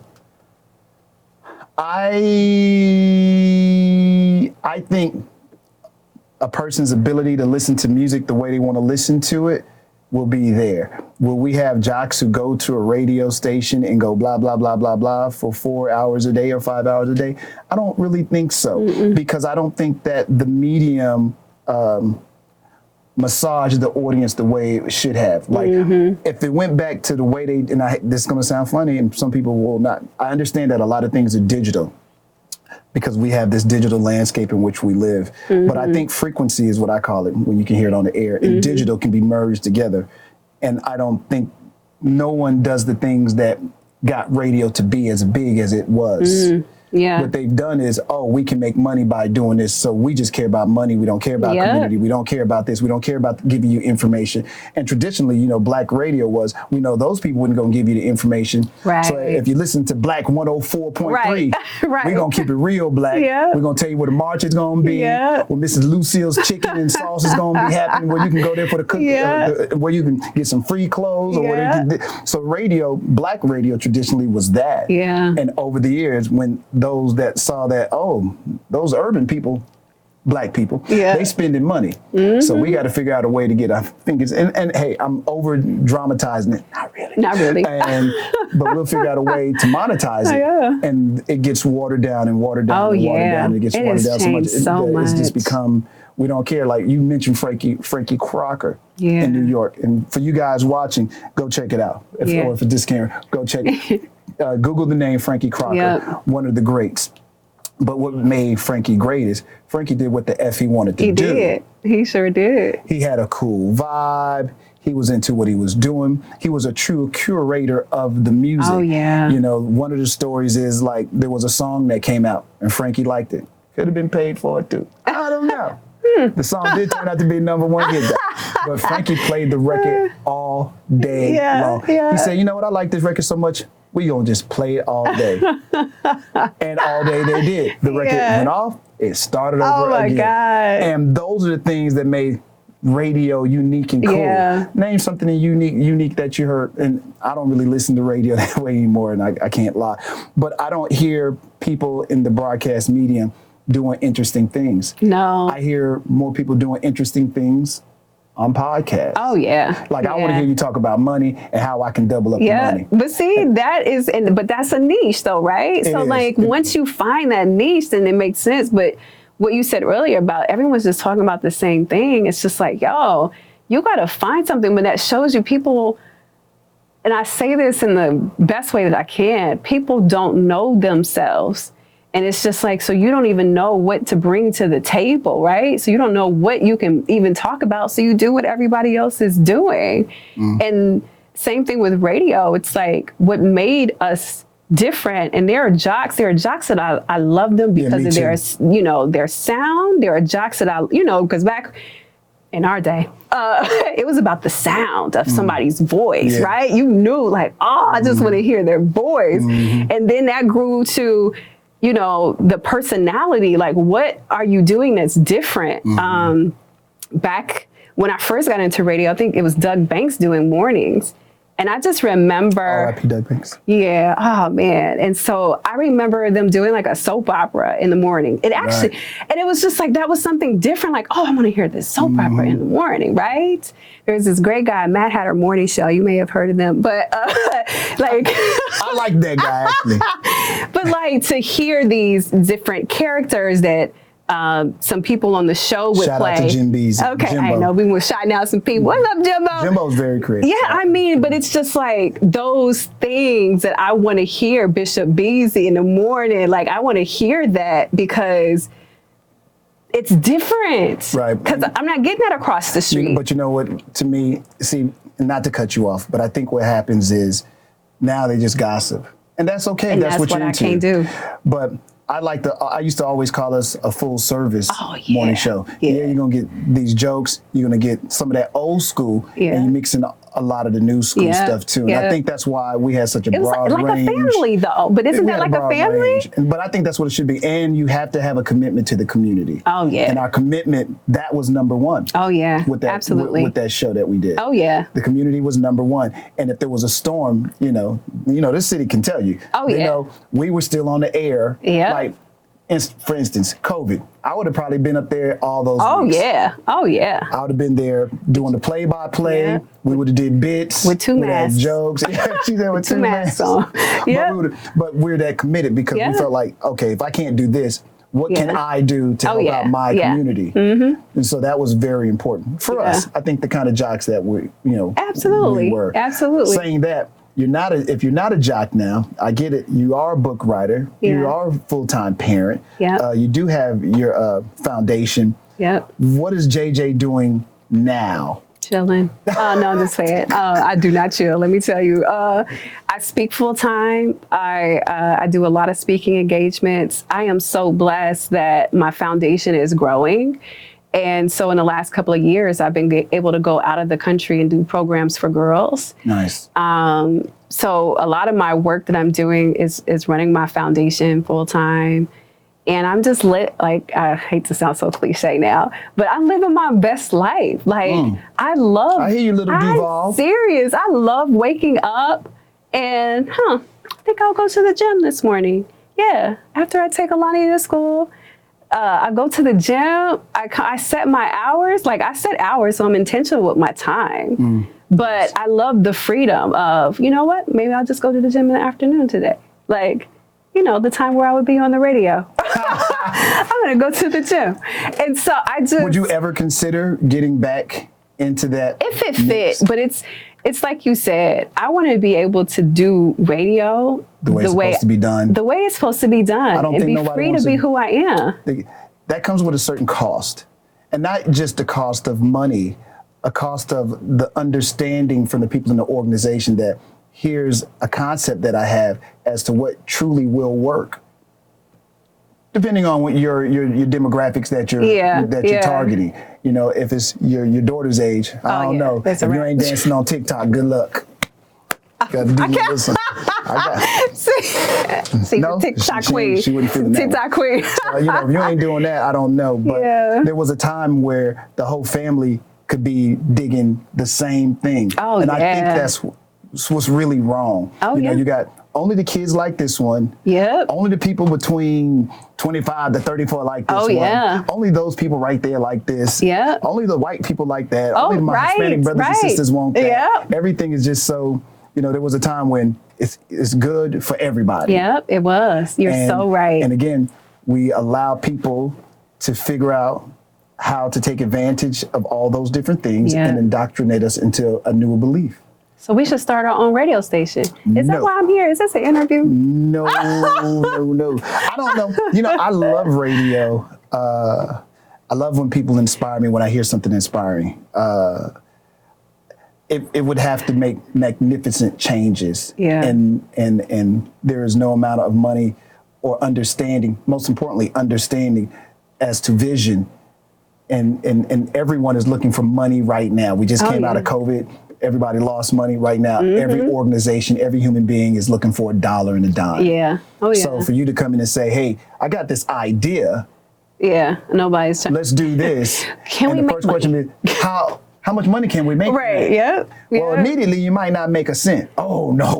I think a person's ability to listen to music the way they want to listen to it will be there. Will we have jocks who go to a radio station and go blah, blah, blah, blah, blah for 4 hours a day or 5 hours a day? I don't really think so, because I don't think that the medium massage the audience the way it should have. Like, if it went back to the way they, this is going to sound funny and some people will not. I understand that a lot of things are digital because we have this digital landscape in which we live. But I think frequency is what I call it, when you can hear it on the air, and digital can be merged together. And I don't think no one does the things that got radio to be as big as it was. Yeah. What they've done is, we can make money by doing this. So we just care about money. We don't care about community. We don't care about this. We don't care about giving you information. And traditionally, black radio was, we know those people weren't going to give you the information. Right. So if you listen to Black 104.3, Right. we're going to keep it real black. Yeah. We're going to tell you where the march is going to be. Yeah. Where Mrs. Lucille's chicken and sauce is going to be happening. Where you can go there for the cook. Where you can get some free clothes. Or so radio, black radio traditionally was that. Yeah. And over the years, when those that saw that, those urban people, black people, they spending money. So we got to figure out a way to get our fingers. And hey, I'm over dramatizing it. Not really. But we'll figure out a way to monetize it. And it gets watered down and watered down and watered down. And it gets watered down so much. It's just become We don't care. Like you mentioned Frankie Crocker in New York. And for you guys watching, go check it out. Or if it just can't, go check it. Google the name Frankie Crocker, one of the greats. But what made Frankie great is Frankie did what the F he wanted to do. He did. He sure did. He had a cool vibe. He was into what he was doing. He was a true curator of the music. Oh, yeah. You know, one of the stories is like there was a song that came out and Frankie liked it. Could have been paid for it too. I don't know. The song did turn out to be #1 hit, but Frankie played the record all day long. He said, you know what, I like this record so much, we gonna just play it all day. And all day they did. The record went off, it started over again. God. And those are the things that made radio unique and cool. Name something unique that you heard. And I don't really listen to radio that way anymore, and I can't lie. But I don't hear people in the broadcast medium doing interesting things. No. I hear more people doing interesting things on podcasts. Oh, yeah. Like, I want to hear you talk about money and how I can double up the money. But see, but that's a niche though, right? So like, once you find that niche, then it makes sense. But what you said earlier about everyone's just talking about the same thing, it's just like, yo, you got to find something, but that shows you people, and I say this in the best way that I can, people don't know themselves. And it's just like, so you don't even know what to bring to the table, right? So you don't know what you can even talk about. So you do what everybody else is doing. And same thing with radio. It's like what made us different. And there are jocks that I love them because of their, their sound. There are jocks that because back in our day, it was about the sound of somebody's voice, right? You knew like, I just want to hear their voice. And then that grew to, the personality, like what are you doing that's different? Back when I first got into radio, I think it was Doug Banks doing mornings. And I just remember. R.I.P. Doug Banks. Yeah. Oh, man. And so I remember them doing like a soap opera in the morning. It actually, and it was just like, that was something different. Like, I want to hear this soap opera in the morning, right? There's this great guy, Madd Hatta morning show. You may have heard of them, but like. I like that guy, actually. But like to hear these different characters that some people on the show would play. Shout out to Jim Bees. Okay, Jimbo. I know we were shouting out some people. What's up, Jimbo? Jimbo's very creative. Yeah, I mean, but it's just like those things that I want to hear Bishop Beasley in the morning. Like I want to hear that because it's different. Right. Because I'm not getting that across the street. But you know what? To me, see, not to cut you off, but I think what happens is now they just gossip, and that's okay. And that's what you're into. I can't do. But I used to always call us a full service morning show. Yeah, you're going to get these jokes. You're going to get some of that old school, and you mix in a lot of the new school stuff too. And I think that's why we had such a broad range. It was like a family though, but isn't that like a family? But I think that's what it should be. And you have to have a commitment to the community. Oh yeah. And our commitment, that was #1. Oh yeah, with that, absolutely. With that show that we did. Oh yeah. The community was #1. And if there was a storm, this city can tell you. Oh yeah. We were still on the air. Yeah. Like, for instance, COVID. I would have probably been up there all those weeks. Oh yeah. I would have been there doing the play-by-play. Yeah. We would have did bits. With 2 masks. Jokes. She's there with 2 masks on. Yeah. But we're that committed because we felt like, okay, if I can't do this, what can I do to help out my community? And so that was very important for us. I think the kind of jocks that we were. Absolutely. Saying that, if you're not a jock now, I get it. You are a book writer. You are a full-time parent. You do have your foundation. What is JJ doing now? Chilling. No, I'm just saying. I do not chill. Let me tell you. I speak full time. I do a lot of speaking engagements. I am so blessed that my foundation is growing. And so in the last couple of years, I've been able to go out of the country and do programs for girls. Nice. So a lot of my work that I'm doing is running my foundation full time. And I'm just like, I hate to sound so cliche now, but I'm living my best life. Like I hear you, little Duval. I'm serious. I love waking up and, I think I'll go to the gym this morning. Yeah. After I take Alani to school. I go to the gym. I set my hours. Like I set hours, so I'm intentional with my time. But I love the freedom of, you know what? Maybe I'll just go to the gym in the afternoon today. Like, the time where I would be on the radio. I'm gonna go to the gym. And so I just. Would you ever consider getting back into that? If it fit, but it's like you said, I want to be able to do radio the way it's supposed to be done. The way it's supposed to be done. I don't and think be nobody free wants to be who I am. That comes with a certain cost. And not just the cost of money, a cost of the understanding from the people in the organization that here's a concept that I have as to what truly will work. Depending on what your demographics that you're targeting. You know, if it's your daughter's age, I don't know. If you ain't dancing on TikTok, good luck. Got to do some. See, no, TikTok queen. She wouldn't feel that. TikTok queen. If you ain't doing that, I don't know. But there was a time where the whole family could be digging the same thing. Oh, and I think that's what's really wrong. Oh, you know, you got only the kids like this one. Yep. Only the people between 25 to 34 like this one. Yeah. Only those people right there like this. Yep. Only the white people like that. Oh, Only my Hispanic brothers and sisters want that. Yep. Everything is just so, you know, there was a time when it's good for everybody. Yep, it was. You're so right. And again, we allow people to figure out how to take advantage of all those different things and indoctrinate us into a new belief. So we should start our own radio station. Is that why I'm here? Is this an interview? No. I don't know. You know, I love radio. I love when people inspire me, when I hear something inspiring. It would have to make magnificent changes. Yeah. And there is no amount of money or understanding, most importantly, understanding as to vision. And everyone is looking for money right now. We just came out of COVID. Everybody lost money right now. Every organization, every human being is looking for a dollar and a dime. Yeah. Oh, yeah. So for you to come in and say, hey, I got this idea. Yeah. Nobody's trying. Let's do this. Can we make money? The first question is, how much money can we make? Right. Yeah. Well, immediately you might not make a cent. Oh, no.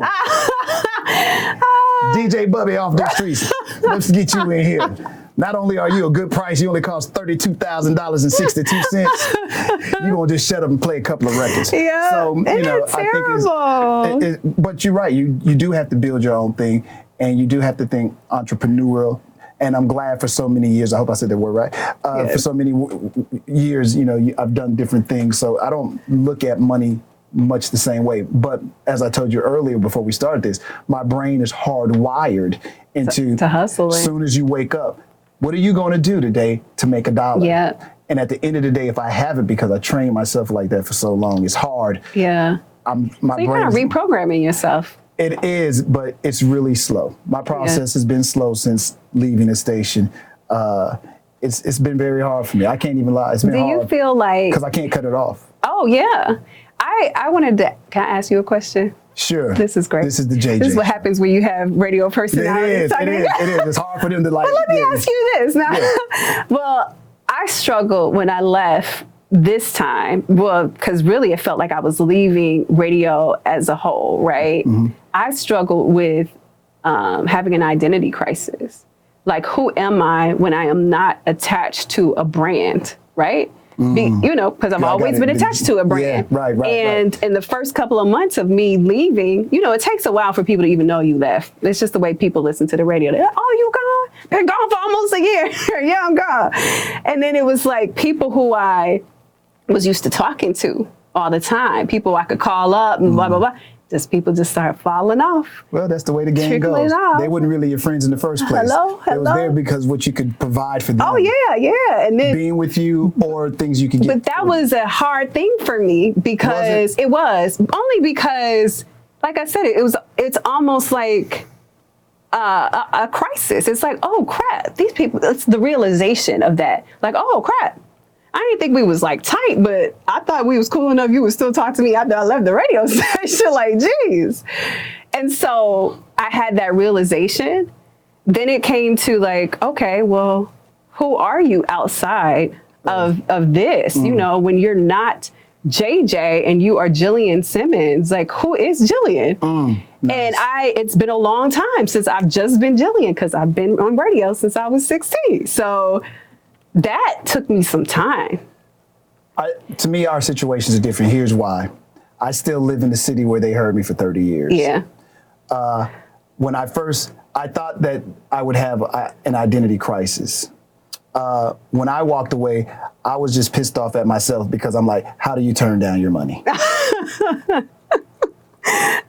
DJ Bubby off the streets. Let's get you in here. Not only are you a good price, you only cost $32,000.62. You're going to just shut up and play a couple of records. Yeah, so, you know, I think but you're right. You do have to build your own thing, and you do have to think entrepreneurial. And I'm glad for so many years, I hope I said that word right, for so many years, you know, I've done different things. So I don't look at money much the same way. But as I told you earlier before we started this, my brain is hardwired into to hustle. As soon as you wake up, what are you going to do today to make a dollar? Yeah. And at the end of the day, if I haven't, because I trained myself like that for so long, it's hard. Yeah. My so you're kind of reprogramming yourself. It is, but it's really slow. My process has been slow since leaving the station. It's been very hard for me. I can't even lie. It's been hard. Do you feel like... Because I can't cut it off. Oh, yeah. I wanted to... Can I ask you a question? Sure. This is great. This is the JJ. This is what happens when you have radio personalities. It is. It's hard for them to like... But let me ask you this. Now, well, I struggled when I left this time. Well, because really it felt like I was leaving radio as a whole, right? Mm-hmm. I struggled with having an identity crisis. Like, who am I when I am not attached to a brand, right? You know, because I've always been attached to a brand. Yeah, right. And in the first couple of months of me leaving, you know, it takes a while for people to even know you left. It's just the way people listen to the radio. They're like, oh, you gone? Been gone for almost a year. Yeah, I'm gone. And then it was like people who I was used to talking to all the time, people I could call up and blah, blah, blah. People just start falling off. Well, that's the way the game goes. They weren't really your friends in the first place. Hello. They was there because what you could provide for them. Oh, yeah. And then being with you or things you could get. But that was a hard thing for me because it was only because, like I said, it's almost like a crisis. It's like, oh, crap, these people, it's the realization of that. Like, oh, crap. I didn't think we was like tight, but I thought we was cool enough. You would still talk to me after I left the radio station. Like, geez. And so I had that realization. Then it came to like, okay, well, who are you outside of this? You know, when you're not JJ and you are Jillian Simmons, like, who is Jillian? Nice. And it's been a long time since I've just been Jillian because I've been on radio since I was 16. So that took me some time. To me, our situations are different. Here's why. I still live in the city where they heard me for 30 years. Yeah. When I thought that I would have an identity crisis. when I walked away, I was just pissed off at myself because I'm like, how do you turn down your money?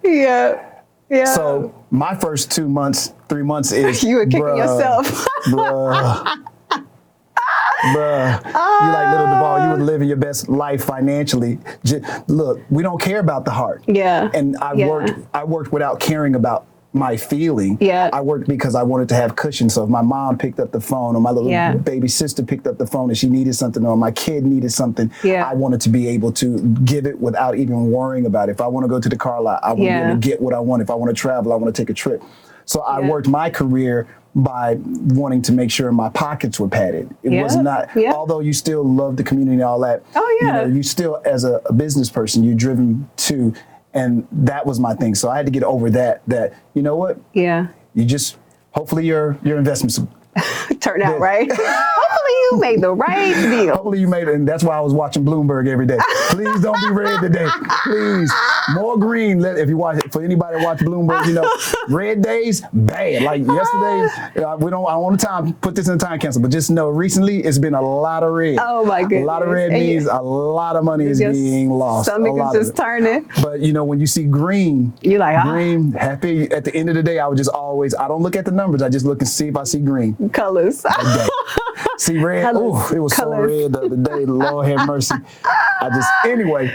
Yeah. Yeah. So my first 3 months is You were kicking bruh, yourself. bruh. Bruh, you like little Duvall, you were living your best life financially. Look, we don't care about the heart. Yeah. And I worked without caring about my feeling. Yeah. I worked because I wanted to have cushion. So if my mom picked up the phone or my little Yeah. baby sister picked up the phone and she needed something or my kid needed something, Yeah. I wanted to be able to give it without even worrying about it. If I want to go to the car lot, I want to be Yeah. able to get what I want. If I want to travel, I want to take a trip. So I Yeah. worked my career by wanting to make sure my pockets were padded. It was Yeah. not, Yeah. although you still love the community and all that, Oh, yeah. you still, as a business person, you're driven to, and that was my thing. So I had to get over that, you know what? Yeah. You just, hopefully your investments, Turn out right. Hopefully you made the right deal. hopefully you made it. And that's why I was watching Bloomberg every day. Please don't be red today. Please. More green. If you watch, for anybody that watch Bloomberg, red days, bad. Like yesterday, I don't want to put this in the time capsule, but just know recently it's been a lot of red. Oh my goodness. A lot of red means a lot of money is being lost. Stomach is just turning. But when you see green, You're like, green, happy. At the end of the day, I would just always, I don't look at the numbers. I just look and see if I see green. Colors. See red. Oh, it was so red the other day. Lord have mercy. Anyway.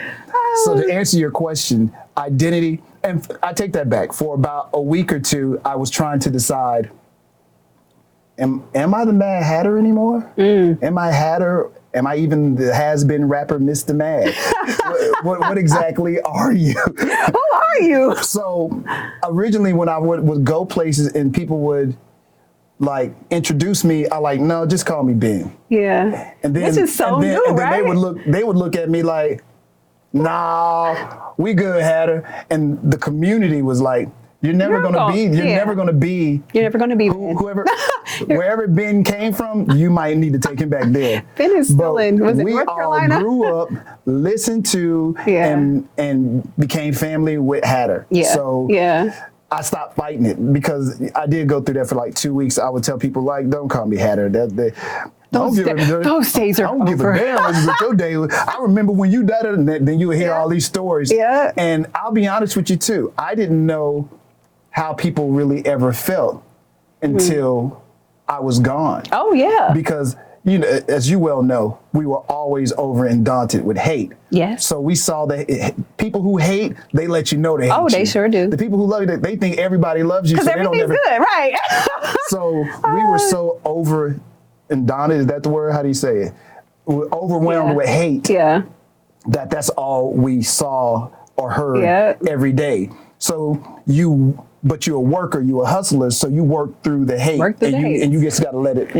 So to answer your question, identity, and I take that back. For about a week or two, I was trying to decide: Am I the Madd Hatta anymore? Am I Hatter? Am I even the has-been rapper Mr. Madd? what exactly are you? Who are you? So originally, when I would go places and people would like introduce me, I like, no, just call me Ben. Yeah. And then, This is so new, and then right? they would look at me like, nah, we good, Hatter. And the community was like, you're never gonna be whoever, wherever Ben came from, you might need to take him back there. Ben is still in, was it we North all Carolina? grew up, listened to, and became family with Hatter. Yeah. So yeah. I stopped fighting it because I did go through that for like 2 weeks. I would tell people like, don't call me Hatter. Those days are I don't give a over. damn what your day was. I remember when you did it, and then you would hear all these stories. Yeah. And I'll be honest with you too. I didn't know how people really ever felt until I was gone. Oh yeah. Because as you well know, we were always over and daunted with hate. Yes. So we saw that people who hate, they let you know they hate you. Oh, they sure do. The people who love you, they think everybody loves you. Because everything's good, right? So we were so over and daunted, is that the word? How do you say it? We're overwhelmed with hate. Yeah. That's all we saw or heard every day. So but you're a worker, you're a hustler, so you work through the hate. And you just got to let it,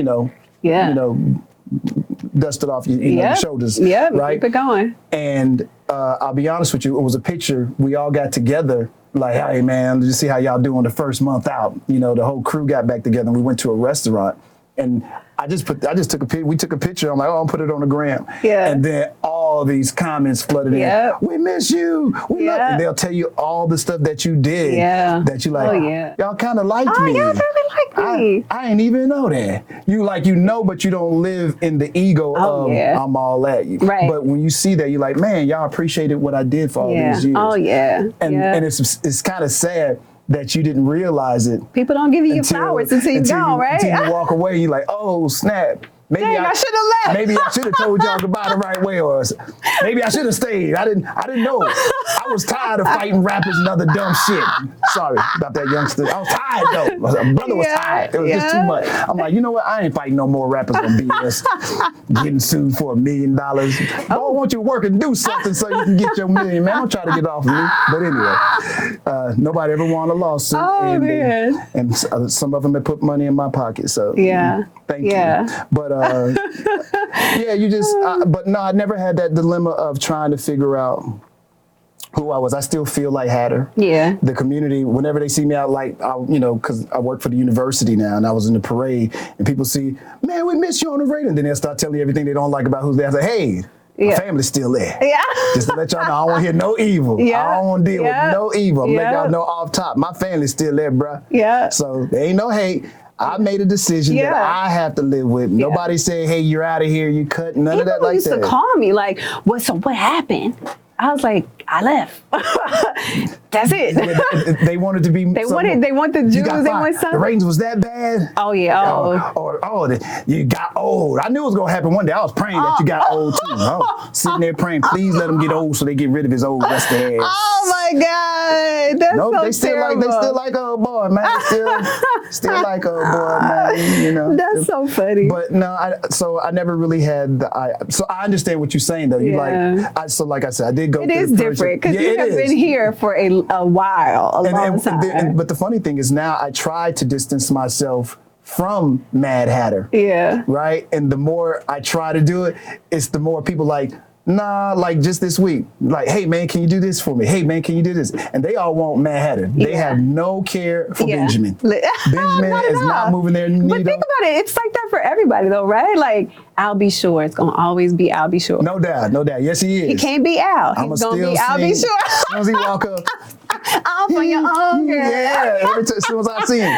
dust it off your shoulders. Yeah, right? Keep it going. And I'll be honest with you, it was a picture. We all got together like, hey man, let's see how y'all doing the first month out. The whole crew got back together and we went to a restaurant. And I just took a picture. We took a picture. I'm like, oh, I'll put it on the gram. Yeah. And then all these comments flooded in. We miss you. We love you. They'll tell you all the stuff that you did. Yeah. That you like. Oh, yeah. Y'all kind of liked me. Y'all really like me. I ain't even know that. But you don't live in the ego of I'm all that. Right. But when you see that, you're like, man, y'all appreciated what I did for all these years. Oh yeah. And it's kind of sad that you didn't realize it. People don't give you flowers until you're gone, right? Until you walk away, you're like, oh, snap. Maybe I should have left. Maybe I should have told y'all goodbye the right way, or maybe I should have stayed. I didn't know. I was tired of fighting rappers and other dumb shit. Sorry about that, youngster. I was tired though. My brother was tired. It was just too much. I'm like, you know what? I ain't fighting no more rappers on BS. Getting sued for $1 million. I want you to work and do something so you can get your $1 million, man. Don't try to get off of me. But anyway, nobody ever won a lawsuit. Oh man. And some of them have put money in my pocket. So thank you. But but no, I never had that dilemma of trying to figure out who I was. I still feel like Hatter. Yeah. The community, whenever they see me out, because I work for the university now and I was in the parade and people see, man, we miss you on the radio. And then they'll start telling you everything they don't like about who's there. I say, hey, my family's still there. Yeah. Just to let y'all know, I don't want to hear no evil. Yeah. I don't want to deal with no evil. I'm let y'all know off top. My family's still there, bruh. Yeah. So there ain't no hate. I made a decision that Yeah. I have to live with. Nobody said, hey, you're out of here, you cut, none of that People like used that. to call me like, so what happened? I was like, I left. That's it. They wanted to be. They want the Jews. They want The something. ratings was that bad. Oh yeah. You got old. I knew it was gonna happen one day. I was praying that you got old too. I was sitting there praying, please let him get old so they get rid of his old rusty ass. Oh my God, that's No, so they still terrible. like old boy, man. Still like old boy, man. You know. That's so funny. But no, so I never really had so I understand what you're saying though. You like I said, I did go. It is different because you have been here for a while, a long time. But the funny thing is now I try to distance myself from Madd Hatta. Yeah. Right? And the more I try to do it, it's the more people like, nah, like just this week, like, hey man, can you do this for me? Hey man, can you do this? And they all want Madd Hatta. They have no care for Benjamin. Benjamin is not moving their needle. But think about it, it's like that for everybody though, right? Like, I'll be sure. It's gonna always be I'll be sure. No doubt. Yes, he is. He can't be Al. He's gonna be I'll be sure. As soon as he walk up, I'm for your own girl. Yeah, as soon as I see him,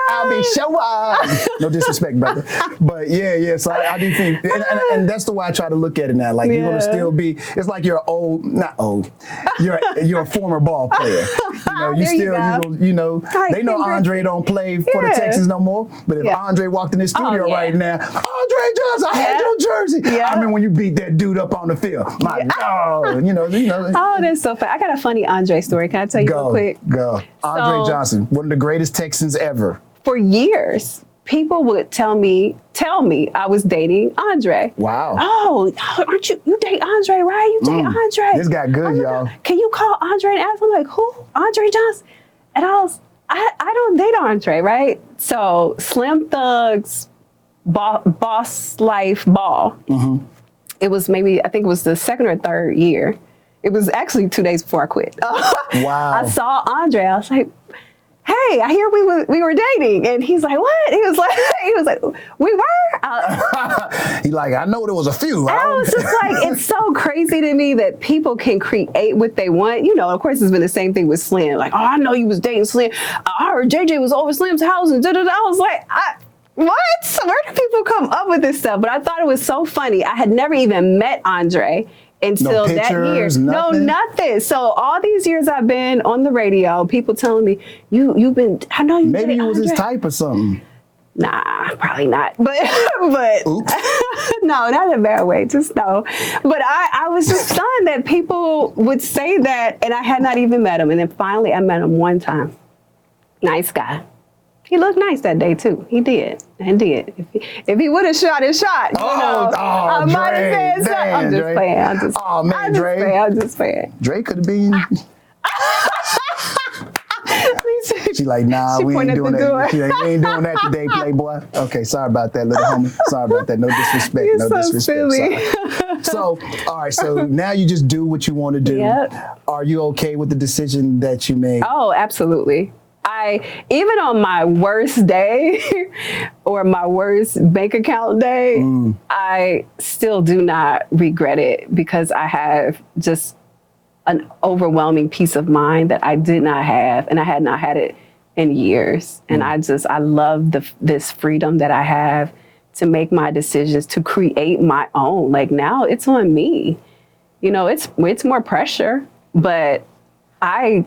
I'll be sure. No disrespect, brother. But yeah. So I do think, and that's the way I try to look at it now. Like you're gonna still be. It's like you're not old. You're a former ball player. You know, they know Andre don't play for the Texans no more. But if Andre walked in the studio right now, Andre Johnson, I had your jersey. I remember when you beat that dude up on the field. My God, you know. Oh, that's so funny. I got a funny Andre story. Can I tell you real quick? Go. Andre Johnson, one of the greatest Texans ever. For years, people would tell me I was dating Andre. Wow. Oh, aren't you date Andre, right? You date Andre. This got good, y'all. Can you call Andre and ask him, like, who? Andre Johnson? And I don't date Andre, right? So Slim Thug's Boss Life Ball. Mm-hmm. It was I think it was the second or third year. It was actually 2 days before I quit. Wow. I saw Andre. I was like, hey, I hear we were dating. And he's like, what? He was like, we were? He like, I know there was a few. I was just like, it's so crazy to me that people can create what they want. You know, of course, it's been the same thing with Slim. Like, oh, I know you was dating Slim. I heard JJ was over Slim's house and da-da-da. I was like, what? Where do people come up with this stuff? But I thought it was so funny. I had never even met Andre until that year. Nothing? No, nothing. So all these years I've been on the radio, people telling me, you've been, I know you maybe you was Andre. his type or something. Nah, probably not. But Oops. no, not in a bad way. Just no. But I was just stunned that people would say that, and I had not even met him. And then finally I met him one time. Nice guy. He looked nice that day too. He did. If he would have shot his shot, I might have said something. I'm just playing. I'm just playing. Dre could have been. She like, nah, we ain't doing that. We ain't doing that today, Playboy. Okay, sorry about that, little homie. Sorry about that. No disrespect. You're no so disrespect. silly. So, all right. So now you just do what you want to do. Yep. Are you okay with the decision that you made? Oh, absolutely. Even on my worst day or my worst bank account day, I still do not regret it because I have just an overwhelming peace of mind that I did not have, and I had not had it in years. And I love this freedom that I have to make my decisions, to create my own. Like now it's on me. You know, it's more pressure, but I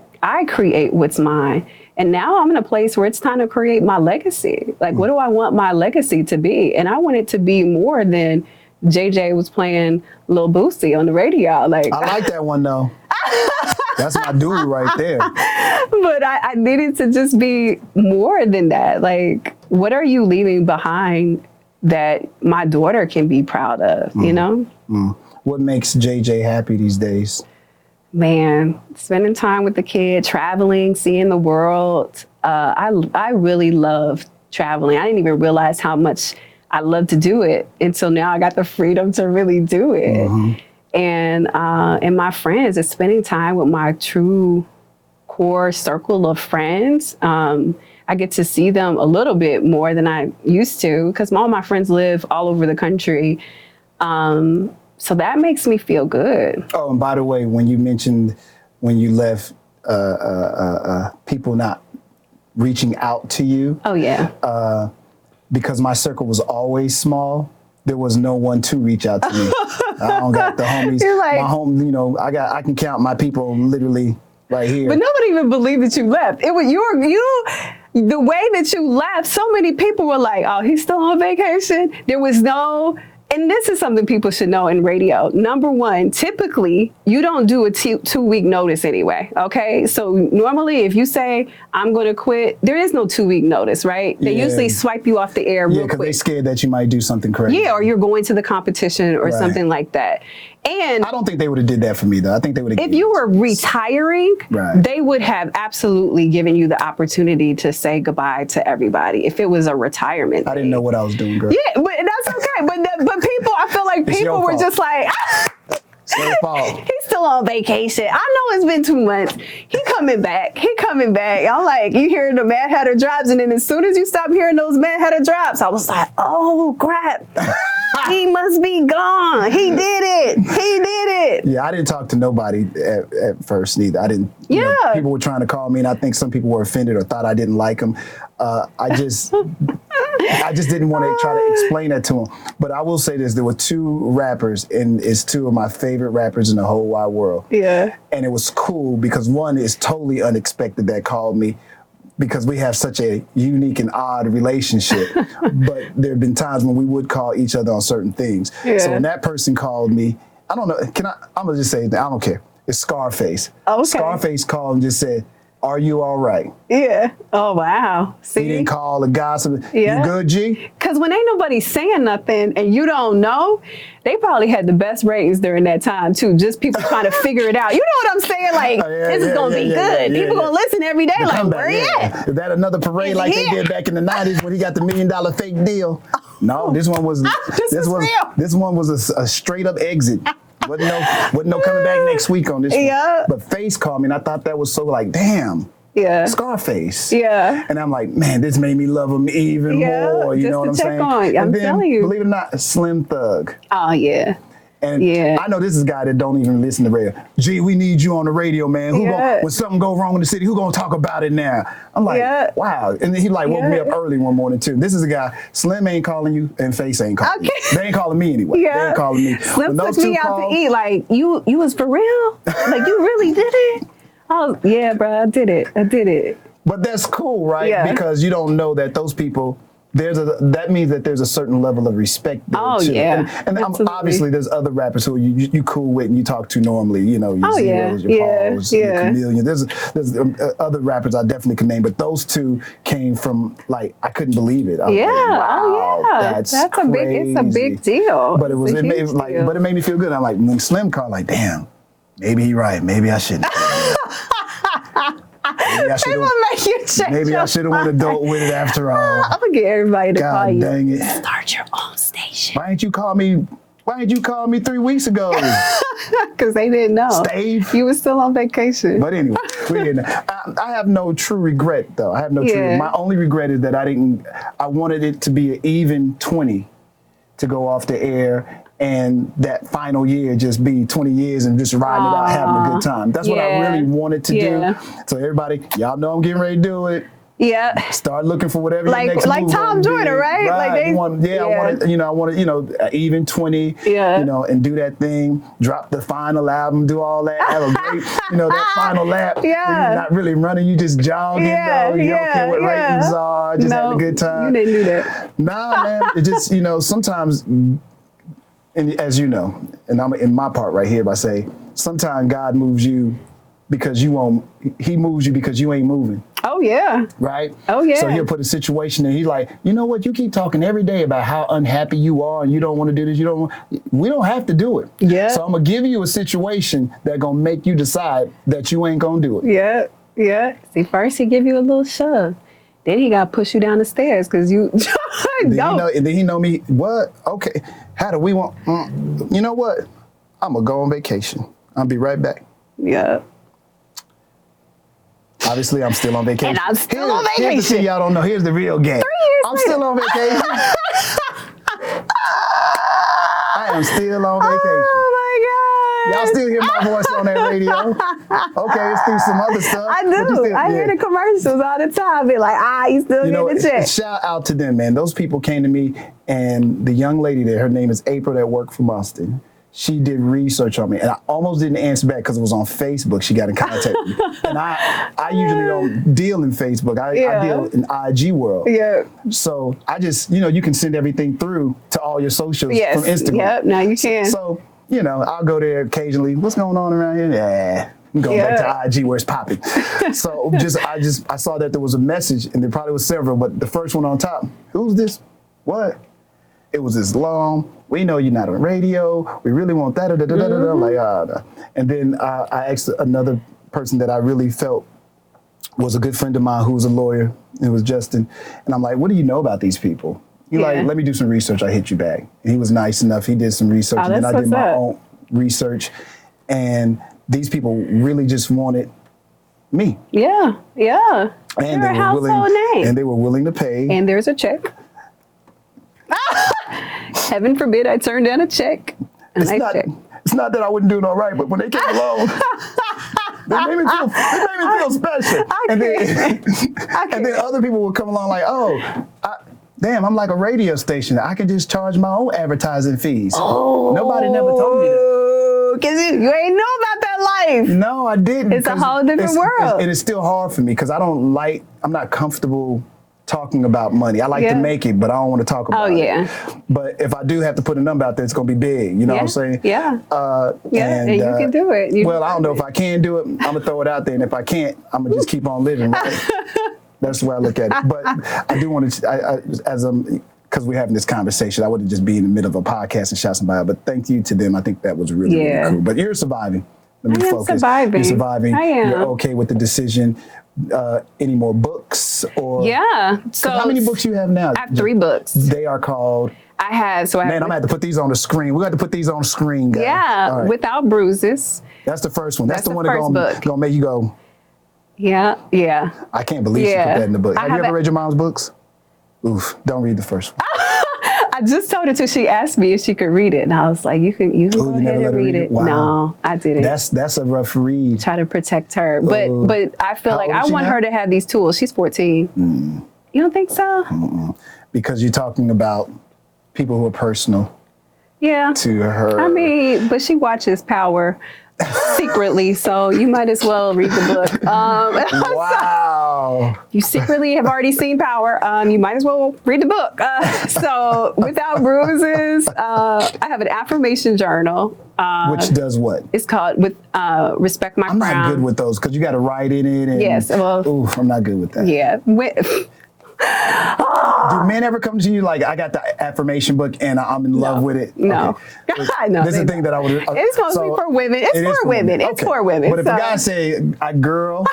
create what's mine. And now I'm in a place where it's time to create my legacy. Like, what do I want my legacy to be? And I want it to be more than JJ was playing Lil Boosie on the radio. Like, I like that one though. That's my dude right there. But I needed to just be more than that. Like, what are you leaving behind that my daughter can be proud of, you know? What makes JJ happy these days? Man, spending time with the kid, traveling, seeing the world. I really love traveling. I didn't even realize how much I love to do it until now I got the freedom to really do it. And my friends, is spending time with my true core circle of friends. I get to see them a little bit more than I used to because all my friends live all over the country. So that makes me feel good. Oh, and by the way, when you mentioned when you left, people not reaching out to you. Oh yeah. Because my circle was always small. There was no one to reach out to me. I don't got the homies. You're like, my home, I can count my people literally right here. But nobody even believed that you left. It was the way that you left. So many people were like, "Oh, he's still on vacation." There was no. And this is something people should know in radio. Number one, typically, you don't do a 2-week notice anyway, okay? So normally, if you say, I'm going to quit, there is no 2-week notice, right? They usually swipe you off the air real quick. Yeah, because they're scared that you might do something crazy. Yeah, or you're going to the competition or something like that. And I don't think they would have did that for me, though. I think they would have. If you were retiring, they would have absolutely given you the opportunity to say goodbye to everybody if it was a retirement. I didn't know what I was doing, girl. Yeah, but that's okay. But people, I feel like people were just like, he's still on vacation. I know it's been 2 months. He coming back. I'm like, you hear the Madd Hatta drops, and then as soon as you stop hearing those Madd Hatta drops, I was like, oh crap. He must be gone. He did it. Yeah, I didn't talk to nobody at first either. I didn't. People were trying to call me, and I think some people were offended or thought I didn't like them. I just didn't want to try to explain that to them. But I will say this: there were 2 rappers, and it's 2 of my favorite rappers in the whole wide world. Yeah. And it was cool because one is totally unexpected that called me, because we have such a unique and odd relationship. But there have been times when we would call each other on certain things. Yeah. So when that person called me, I don't know, I'm gonna just say, I don't care. It's Scarface. Okay. Scarface called and just said, "Are you all right?" Yeah. Oh, wow. See? He didn't call the gossip. Yeah. You good, G? Because when ain't nobody saying nothing and you don't know, they probably had the best ratings during that time, too. Just people trying to figure it out. You know what I'm saying? Like, this is going to be good. People going to listen every day. Like, where he at? Is that another parade like they did back in the 90s when he got the $1 million fake deal? No, this one was this one was a straight up exit. Wasn't no coming back next week on this one. But Face called me, and I thought that was so like, damn. Yeah. Scarface. Yeah. And I'm like, man, this made me love him even more. You know what I'm saying? I'm telling you. Believe it or not, Slim Thug. Oh, yeah. And I know this is a guy that don't even listen to radio. G, we need you on the radio, man. When something go wrong in the city, who gonna talk about it now? I'm like, wow. And then he like woke me up early one morning too. This is a guy, Slim ain't calling you and Face ain't calling you. They ain't calling me anyway. They ain't calling me. Slim took me out to eat. Like, you was for real? Like, you really did it? Oh, yeah, bro, I did it. But that's cool, right? Yeah. Because you don't know that those people, that means that there's a certain level of respect there too. Yeah. And obviously there's other rappers who you cool with and you talk to normally, your Zeros, your Pauls, your Chameleon. There's other rappers I definitely can name, but those 2 came from, like, I couldn't believe it. Like, wow, that's crazy. It's a big deal. But it made me feel good. I'm like, when Slim called, like, damn, maybe he right. Maybe I shouldn't. Maybe I should have went adult with it after all. I'm gonna get everybody to call you. Dang it. Start your own station. Why didn't you call me 3 weeks ago? Because they didn't know. Stave. You were still on vacation. But anyway, I have no true regret though. My only regret is that I wanted it to be an even 20 to go off the air. And that final year just be 20 years and just riding it out, having a good time. That's what I really wanted to do. So everybody, y'all know I'm getting ready to do it. Yeah. Start looking for whatever your next like move Tom Joyner, right? Like I wanted, even 20, and do that thing, drop the final album, do all that, have a great, that final lap. Yeah. Where you're not really running, you just jogging, you don't care what ratings are, just having a good time. You didn't do that. Nah, man, it just, sometimes, and as you know, and I'm in my part right here by saying, sometimes God moves you because he moves you because you ain't moving. Oh, yeah. Right? Oh, yeah. So he'll put a situation and he's like, you know what? You keep talking every day about how unhappy you are and you don't want to do this. We don't have to do it. Yeah. So I'm going to give you a situation that's going to make you decide that you ain't going to do it. Yeah. Yeah. See, first he give you a little shove. Then he got to push you down the stairs because you then he know me. What? Okay. How do we want? You know what? I'm going to go on vacation. I'll be right back. Yeah. Obviously, I'm still on vacation. And I'm still on vacation. Here's the thing y'all don't know. Here's the real game. 3 years I'm still on vacation. I am still on vacation. Oh, my Y'all still hear my voice on that radio? Okay, it's through some other stuff. I do. I hear the commercials all the time. Be like, you still get the check. Shout out to them, man. Those people came to me, and the young lady there, her name is April, that worked for Austin. She did research on me, and I almost didn't answer back because it was on Facebook. She got in contact with me. And I usually don't deal in Facebook. I deal in IG world. Yeah. So I just, you can send everything through to all your socials from Instagram. Yep, now you can. So, I'll go there occasionally. What's going on around here? Yeah. I'm going back to IG where it's popping. So I saw that there was a message, and there probably was several, but the first one on top, who's this? What? It was this long. We know you're not on radio. We really want that. I'm like, And then I asked another person that I really felt was a good friend of mine who was a lawyer. It was Justin. And I'm like, what do you know about these people? He's like, let me do some research. I hit you back. And he was nice enough. He did some research. And then I did my own research. And these people really just wanted me. Yeah. And they're a household name. And they were willing to pay. And there's a check. Heaven forbid I turned down a check. It's not that I wouldn't do it all right, but when they came along, they made me feel special. And then other people would come along like, damn, I'm like a radio station. I can just charge my own advertising fees. Nobody never told me that. Because you ain't know about that life. No, I didn't. It's a whole different world. And it's still hard for me because I'm not comfortable talking about money. I like to make it, but I don't want to talk about it. But if I do have to put a number out there, it's going to be big. You know what I'm saying? And you can do it. I don't know if I can do it. I'm going to throw it out there. And if I can't, I'm going to just keep on living, right? That's the way I look at it. But I do want to, because we're having this conversation, I wouldn't just be in the middle of a podcast and shout somebody out. But thank you to them. I think that was really, really cool. But you're surviving. Let me focus. Surviving. You're surviving. I am. You're okay with the decision. Any more books? So how many books you have now? I have 3 books. They are called? Man, I'm going to have to put these on the screen. We're going to have to put these on the screen, guys. Yeah, Without Bruises. That's the first one. That's the one that's going to make you go. Yeah. I can't believe she put that in the book. Have you ever read your mom's books? Oof, don't read the first one. I just told her till she asked me if she could read it, and I was like, "You can go ahead and read it." Wow. No, I didn't. That's a rough read. Try to protect her, but I feel like I want her to have these tools. She's 14. You don't think so? Because you're talking about people who are personal. Yeah. To her. I mean, but she watches Power secretly, so you might as well read the book. Wow. You secretly have already seen Power. You might as well read the book. So Without Bruises, I have an affirmation journal. Which does what? It's called Respect My Crown. I'm not good with those because you got to write in it. And, yes. Well, oof, I'm not good with that. Yeah. Do men ever come to you like, I got the affirmation book and I'm in love with it? No. Okay. No. This is the thing that I would. It's mostly for women. It's for women. It's for women. But if a guy say, girl,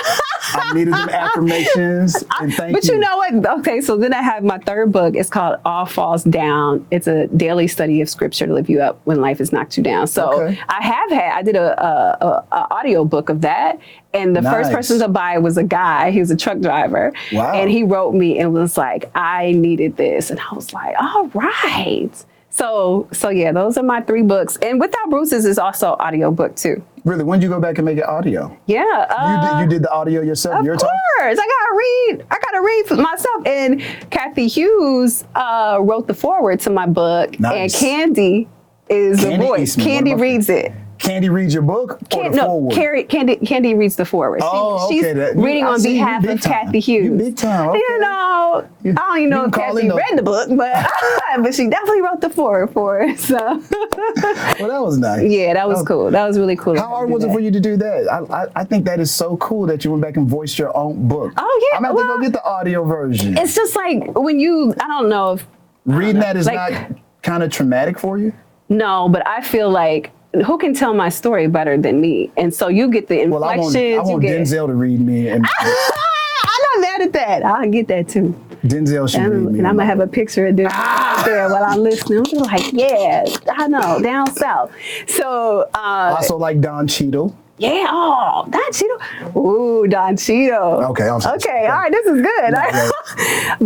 I needed them affirmations and thank you. But you know what? Okay, so then I have my 3rd book. It's called All Falls Down. It's a daily study of scripture to lift you up when life has knocked you down. So I did a audio book of that. And the first person to buy it was a guy. He was a truck driver. Wow. And he wrote me and was like, I needed this. And I was like, all right. So yeah, those are my 3 books. And Without Bruises is also audio book too. Really? When did you go back and make it audio? Yeah. You did the audio yourself? Of course. I gotta read for myself. And Kathy Hughes wrote the foreword to my book. Nice. And Candy is the voice. Candy reads it. Candy reads your book or the foreword? Candy reads the foreword. She's reading on behalf of Kathy Hughes. You big time. Okay. I don't even know if Kathy read the book, but she definitely wrote the foreword for it. So. Well, that was nice. Yeah, that was cool. That was really cool. How hard was it for you to do that? I think that is so cool that you went back and voiced your own book. Oh, yeah. I'm going to have to go get the audio version. It's just like when I don't know if. Reading that is not kind of traumatic for you? No, but I feel like, who can tell my story better than me? And so you get the inflections. I want Denzel to read me. And I'm not mad at that. I'll get that too. Denzel should read me. And I'm going to have a picture of Denzel there while I'm listening. I'm like, yeah, I know, down south. So. Also like Don Cheadle. Yeah, oh, Don Cheadle. Ooh, Don Cheadle. Okay, I'm sorry. Okay, all right, this is good.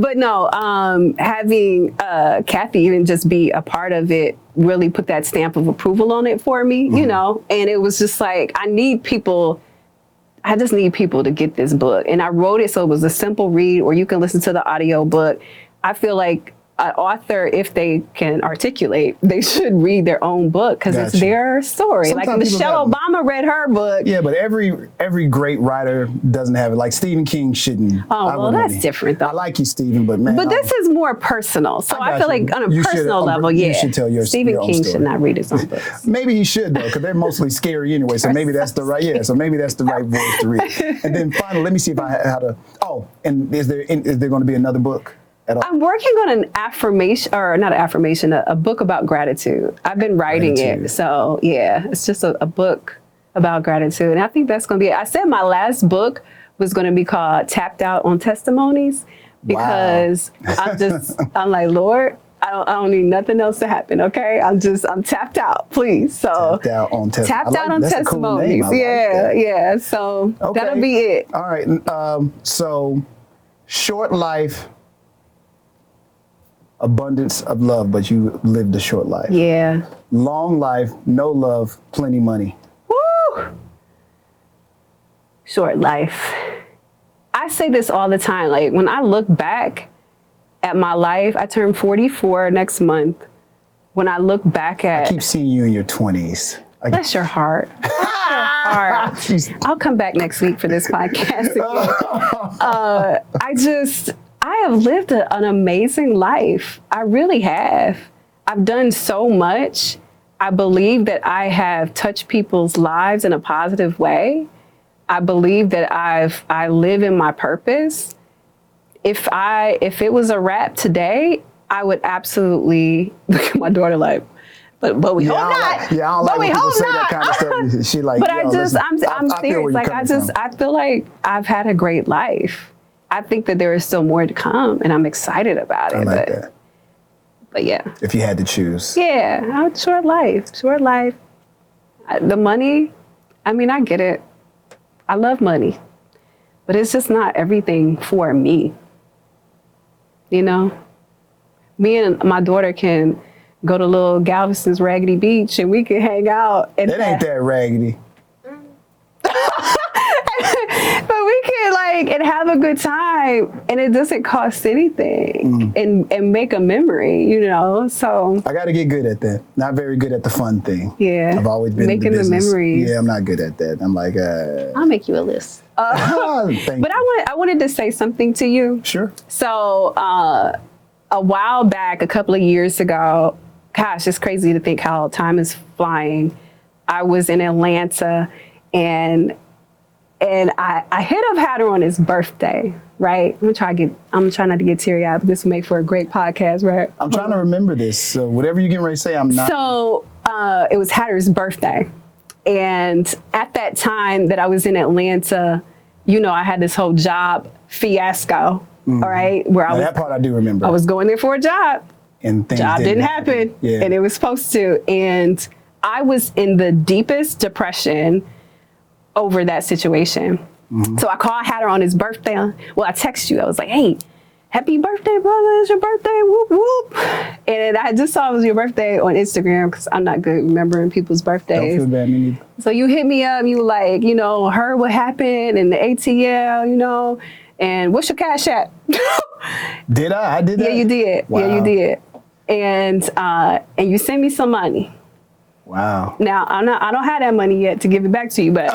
But no, having Kathy even just be a part of it really put that stamp of approval on it for me, you know? And it was just like, I just need people to get this book. And I wrote it so it was a simple read, or you can listen to the audio book. I feel like an author, if they can articulate, they should read their own book because it's their story. Sometimes like Michelle Obama read her book. Yeah, but every great writer doesn't have it. Like Stephen King shouldn't. Oh, well, that's different though. I like you, Stephen, but man. But this is more personal. So I feel like on a personal level, you should tell your Stephen own King story. should not read his own books. Maybe he should though, because they're mostly scary anyway. So maybe that's the right. Yeah. So maybe that's the right voice to read. And then finally, let me see if I had to. Oh, and is there going to be another book? I'm working on an affirmation, or not an affirmation, a book about gratitude. I've been writing it. So yeah, it's just a book about gratitude. And I think that's going to be it. I said my last book was going to be called Tapped Out on Testimonies because I'm like, Lord, I don't need nothing else to happen. Okay. I'm tapped out, please. So tapped out on testimonies. Cool name. Yeah. So that'll be it. All right. So short life, abundance of love, but you lived a short life. Yeah. Long life, no love, plenty money. Woo! Short life. I say this all the time. Like when I look back at my life, I turn 44 next month. When I look back at... I keep seeing you in your 20s. Bless your heart. I'll come back next week for this podcast again. I have lived an amazing life. I really have. I've done so much. I believe that I have touched people's lives in a positive way. I believe that I live in my purpose. If it was a wrap today, I would absolutely look at my daughter like, but we hope not. I don't like when people say that kind of stuff. She like, but I'm serious. Like I feel like I've had a great life. I think that there is still more to come, and I'm excited about it. I like that. But yeah. If you had to choose. Yeah, short life. The money, I mean, I get it. I love money, but it's just not everything for me. You know? Me and my daughter can go to little Galveston's Raggedy Beach, and we can hang out. It ain't that raggedy. But we can and have a good time, and it doesn't cost anything, and make a memory, you know. So I got to get good at that. Not very good at the fun thing. Yeah, I've always been making the memories. Yeah, I'm not good at that. I'm like, I'll make you a list. But I wanted to say something to you. Sure. So a while back, a couple of years ago, gosh, it's crazy to think how time is flying. I was in Atlanta, and I hit up Hatter on his birthday, right? I'm trying not to get teary-eyed, but this will make for a great podcast, right? I'm trying to remember this. So whatever you're getting ready to say, I'm not. So it was Hatter's birthday. And at that time that I was in Atlanta, you know, I had this whole job fiasco, all right? That part I do remember. I was going there for a job. And things job didn't happen. Yeah. And it was supposed to. And I was in the deepest depression over that situation. So I called Hatter on his birthday. Well, I texted you. I was like, hey, happy birthday, brother. It's your birthday. Whoop, whoop. And I just saw it was your birthday on Instagram because I'm not good remembering people's birthdays. Don't feel bad, me neither. So you hit me up. You were like, you know, heard what happened in the ATL, you know, and what's your Cash App? Did I? I did that? Yeah, you did. Wow. Yeah, you did. And you sent me some money. Wow. Now, I don't have that money yet to give it back to you, but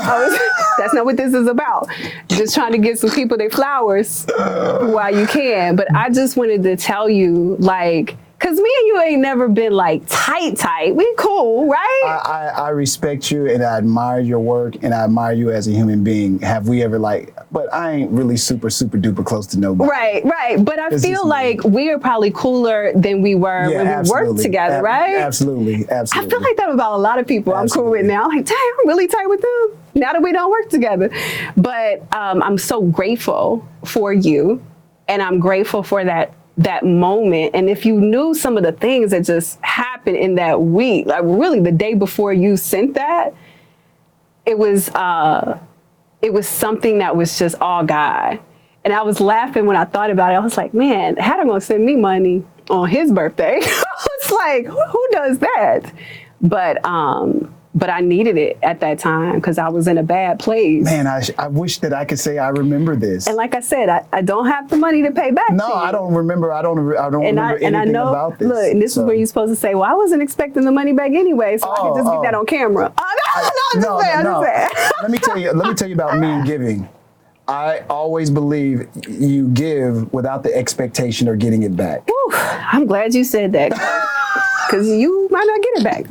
that's not what this is about. Just trying to give some people their flowers while you can. But I just wanted to tell you, like, because me and you ain't never been, like, tight. We cool, right? I respect you, and I admire your work, and I admire you as a human being. Have we ever, but I ain't really super duper close to nobody. Right. But I feel like we are probably cooler than we were when we worked together, right? Absolutely. I feel like that about a lot of people I'm cool with now. Like, dang, I'm really tight with them now that we don't work together. But I'm so grateful for you, and I'm grateful for that moment. And if you knew some of the things that just happened in that week, like really the day before you sent that, it was something that was just all God. And I was laughing when I thought about it. I was like, man, Hatta gonna send me money on his birthday. I was like, who does that? But I needed it at that time because I was in a bad place. Man, I wish that I could say I remember this. And like I said, I don't have the money to pay back. No, to you. I don't remember. I don't remember anything about this. Look, and this is where you're supposed to say, well, I wasn't expecting the money back anyway, so I could just get that on camera. No. Let me tell you about me and giving. I always believe you give without the expectation of getting it back. Whew, I'm glad you said that. Because you might not get it back.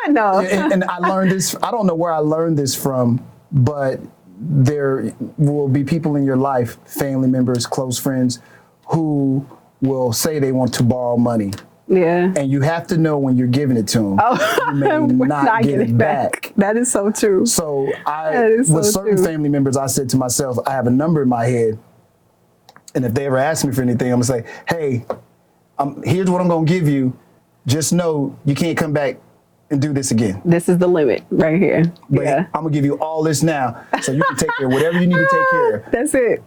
No. And I learned this, I don't know where I learned this from, but there will be people in your life, family members, close friends, who will say they want to borrow money. Yeah. And you have to know when you're giving it to them, you may not get it back. That is so true. So with certain family members, I said to myself, I have a number in my head. And if they ever ask me for anything, I'm going to say, hey, here's what I'm going to give you. Just know you can't come back and do this again. This is the limit right here. But I'm going to give you all this now so you can take care of whatever you need to take care of. That's it.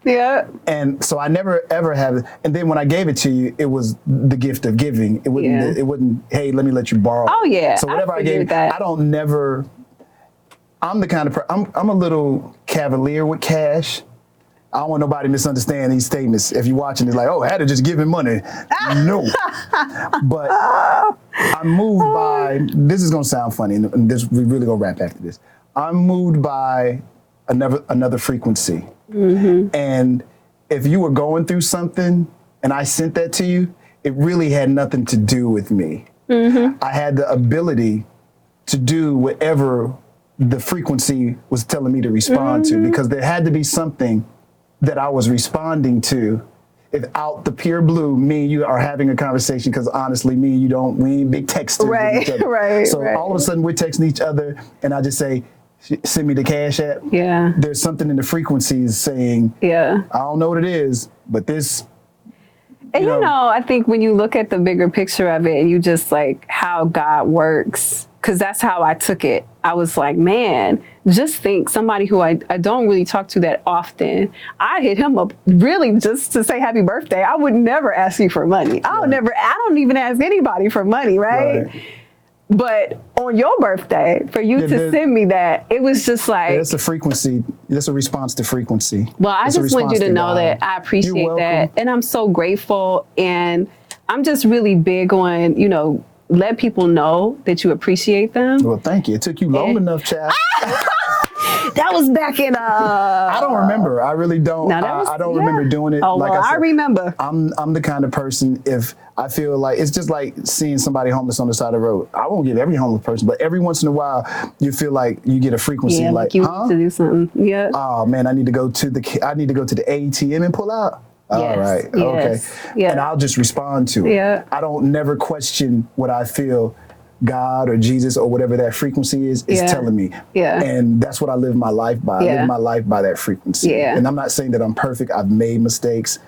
Yeah. And so I never ever have. And then when I gave it to you, it was the gift of giving. It wouldn't. It wouldn't. Hey, let me let you borrow. Oh yeah. So whatever I gave, that. I don't never. I'm the kind of I'm a little cavalier with cash. I don't want nobody to misunderstand these statements. If you're watching, it's like, oh, Hatta just giving money. No. But I'm moved by. This is gonna sound funny, and this we really gonna wrap after this. I'm moved by another frequency. Mm-hmm. And if you were going through something and I sent that to you, it really had nothing to do with me. Mm-hmm. I had the ability to do whatever the frequency was telling me to respond to, because there had to be something that I was responding to. If out the pure blue, me and you are having a conversation, because honestly, me and you we ain't big texters with each other. Right. So all of a sudden we're texting each other and I just say, send me the Cash App. Yeah. There's something in the frequencies saying, I don't know what it is, but this. And you know, I think when you look at the bigger picture of it and you just like how God works, because that's how I took it. I was like, man, just think somebody who I don't really talk to that often. I hit him up really just to say happy birthday. I would never ask you for money. I don't even ask anybody for money, right? But on your birthday, for you to send me that, it was just like... That's a frequency. That's a response to frequency. Well, I just want you to know that I appreciate that. And I'm so grateful. And I'm just really big on, you know, let people know that you appreciate them. Well, thank you. It took you long enough, child. That was back in I don't remember. I really don't. I don't remember doing it. Oh, like I remember. I'm the kind of person, if I feel like, it's just like seeing somebody homeless on the side of the road. I won't give every homeless person, but every once in a while you feel like you get a frequency like, you need to do something. Yeah. Oh man, I need to go to the ATM and pull out. All right. Okay. Yeah. And I'll just respond to it. Yeah. I don't never question what I feel God or Jesus or whatever that frequency is telling me. Yeah. And that's what I live my life by. I live my life by that frequency. Yeah. And I'm not saying that I'm perfect. I've made mistakes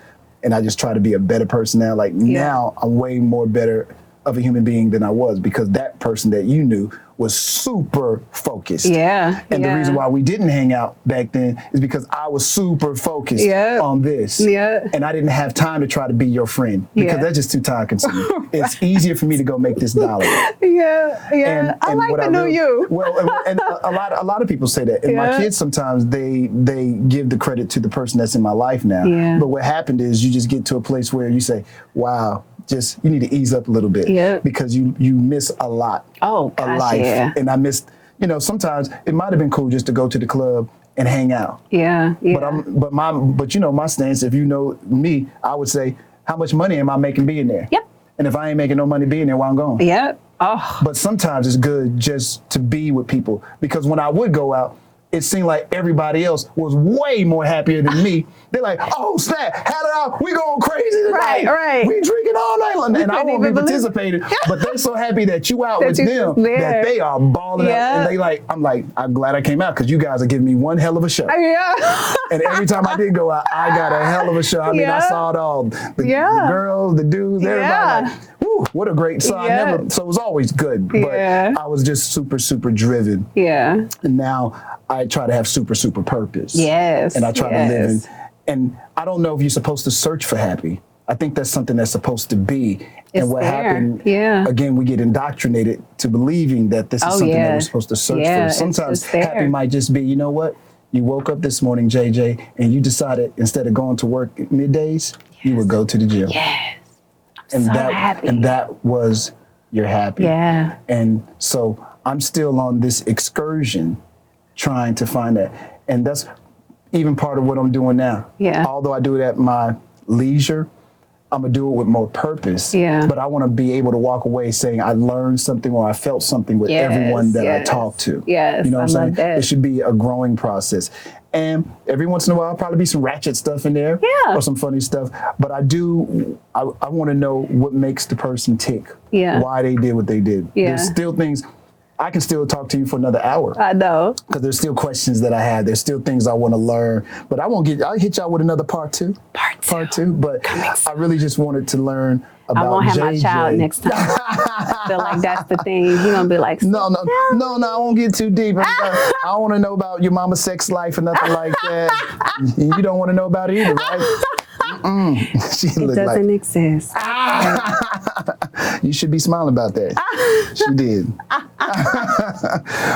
and I just try to be a better person now. Like now I'm way more better of a human being than I was, because that person that you knew was super focused. Yeah. And the reason why we didn't hang out back then is because I was super focused on this. Yeah. And I didn't have time to try to be your friend, because that's just too time consuming. It's easier for me to go make this dollar. And I like the new you. Well, and a lot of people say that. And my kids sometimes they give the credit to the person that's in my life now. Yeah. But what happened is you just get to a place where you say, wow, just you need to ease up a little bit, because you miss a lot of life. Yeah. And I missed, you know, sometimes it might have been cool just to go to the club and hang out. Yeah. But you know, my stance, if you know me, I would say, how much money am I making being there? Yep. And if I ain't making no money being there, why I'm going? Yep. Oh. But sometimes it's good just to be with people, because when I would go out, it seemed like everybody else was way more happier than me. They're like, oh, snap, Hatta, we going crazy tonight. Right. We drinking all night. And I won't be participating, but they're so happy that you out with them that they are balling out. And I'm like, I'm glad I came out, because you guys are giving me one hell of a show. Yeah. And every time I did go out, I got a hell of a show. I mean, I saw it all. The girls, the dudes, everybody like, woo, what a great, so so it was always good, but I was just super, super driven. Yeah. And now I try to have super, super purpose. Yes. And I try to live in, and I don't know if you're supposed to search for happy. I think that's something that's supposed to be. And what happened, again, we get indoctrinated to believing that this is something that we're supposed to search for. Sometimes happy might just be, you know what? You woke up this morning, JJ, and you decided instead of going to work middays, you would go to the gym. Yes. And that was your happy. Yeah. And so I'm still on this excursion trying to find that. And that's even part of what I'm doing now. Yeah. Although I do it at my leisure, I'm gonna do it with more purpose. Yeah. But I want to be able to walk away saying I learned something or I felt something with everyone that I talked to. Yes. You know what I'm saying? That. It should be a growing process. And every once in a while, there'll probably be some ratchet stuff in there or some funny stuff. But I want to know what makes the person tick. Yeah. Why they did what they did. Yeah. There's still things. I can still talk to you for another hour. I know. Because there's still questions that I have. There's still things I want to learn. But I'll hit y'all with another part two. Part two. But I really just wanted to learn about I won't have JJ. my child next time. I feel like that's the thing. He's going to be like, No, I won't get too deep. I don't want to know about your mama's sex life or nothing like that. You don't want to know about it either, right? It doesn't exist. You should be smiling about that. She did.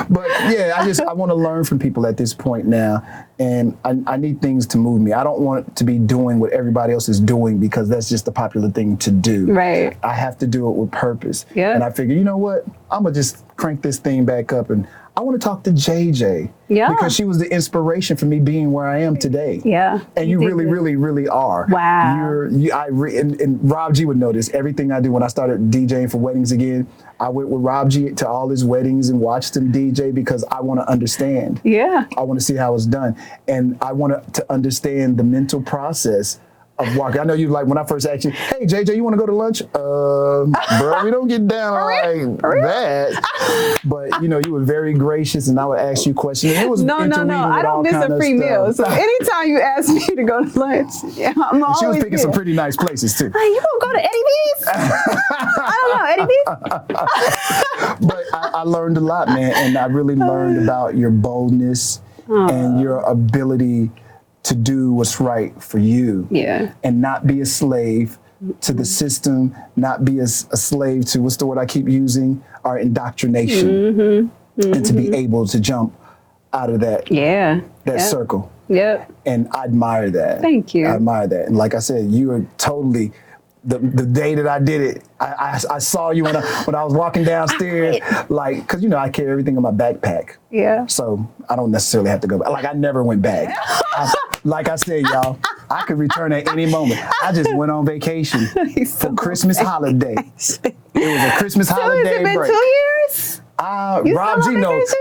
But yeah, I want to learn from people at this point now, and I need things to move me. I don't want to be doing what everybody else is doing because that's just the popular thing to do. Right. I have to do it with purpose. Yeah. And I figure, you know what? I'm gonna just crank this thing back up, and I want to talk to JJ. Yeah. Because she was the inspiration for me being where I am today. Yeah. And you really, really, really are. Wow. And Rob G would know this. Everything I do when I started DJing for weddings again, I went with Rob G to all his weddings and watched him DJ because I want to understand. Yeah. I want to see how it's done. And I want to understand the mental process of walking. I know you like when I first asked you, hey JJ, you want to go to lunch? Bro, we don't get down like that. But you know, you were very gracious, and I would ask you questions. It was no. I don't miss a free meal. So anytime you ask me to go to lunch, I'm always She was picking some pretty nice places too. You gonna go to Eddie V's? I don't know, Eddie V's. But I learned a lot, man, and I really learned about your boldness and your ability to do what's right for you. Yeah. And not be a slave to the system, not be a slave to, what's the word I keep using? Our indoctrination. And to be able to jump out of that circle. Yep. And I admire that. Thank you. I admire that. And like I said, you are totally, the day that I did it, I saw you when I was walking downstairs, like, cause you know, I carry everything in my backpack. Yeah. So I don't necessarily have to go back. Like I never went back. Like I said, y'all, I could return at any moment. I just went on vacation for Christmas holiday. It was a Christmas holiday has it been break. 2 years?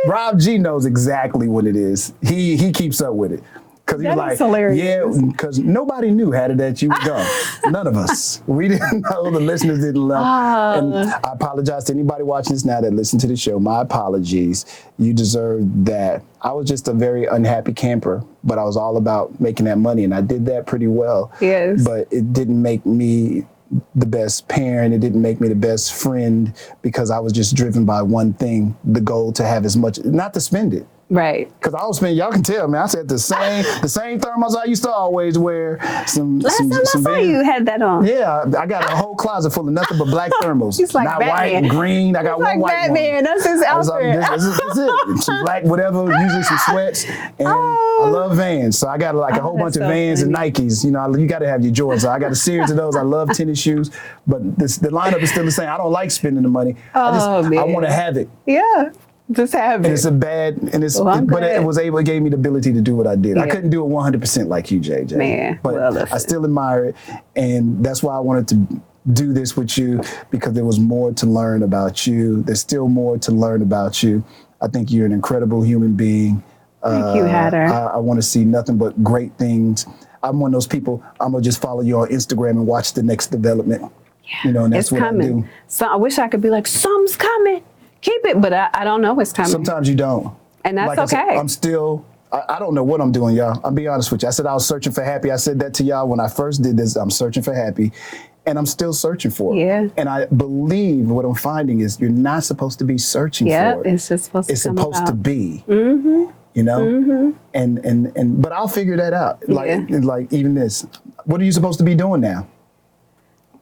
Rob G knows exactly what it is. He keeps up with it. Cause he was like, hilarious. Yeah, because nobody knew that you were gone. None of us. We didn't know. The listeners didn't know. And I apologize to anybody watching this now that listened to the show. My apologies. You deserve that. I was just a very unhappy camper, but I was all about making that money, and I did that pretty well. Yes. But it didn't make me the best parent. It didn't make me the best friend because I was just driven by one thing, the goal to have as much, not to spend it. Right. Because I was spending, y'all can tell, man, I said the same thermos I used to always wear. Last time I saw you had that on. Yeah, I got a whole closet full of nothing but black thermals. He's like not Batman. White, green. I got He's one like white Batman. one. That's his outfit. That's it. Some black whatever, usually some sweats. And I love Vans. So I got like a whole bunch of Vans and Nikes. You know, you got to have your Jordans. So I got a series of those. I love tennis shoes. But the lineup is still the same. I don't like spending the money. I want to have it. Yeah. Just have it. And it's a bad, and it's, but it gave me the ability to do what I did. Yeah. I couldn't do it 100% like you, JJ. Man, but I still admire it. And that's why I wanted to do this with you, because there was more to learn about you. There's still more to learn about you. I think you're an incredible human being. Thank you, Hatter. I want to see nothing but great things. I'm one of those people, I'm going to just follow you on Instagram and watch the next development. Yeah, you know, and that's what coming. I do. So I wish I could be like, something's coming. Keep it, but I don't know what's coming. Sometimes you don't. And that's like okay. I said, I don't know what I'm doing, y'all. I'll be honest with you. I said I was searching for happy. I said that to y'all when I first did this. I'm searching for happy. and I'm still searching for it. Yeah. And I believe what I'm finding is you're not supposed to be searching for it. It's just supposed to It's come supposed to about. be. Mm-hmm. You know? Mm-hmm. And but I'll figure that out. Like even this. What are you supposed to be doing now?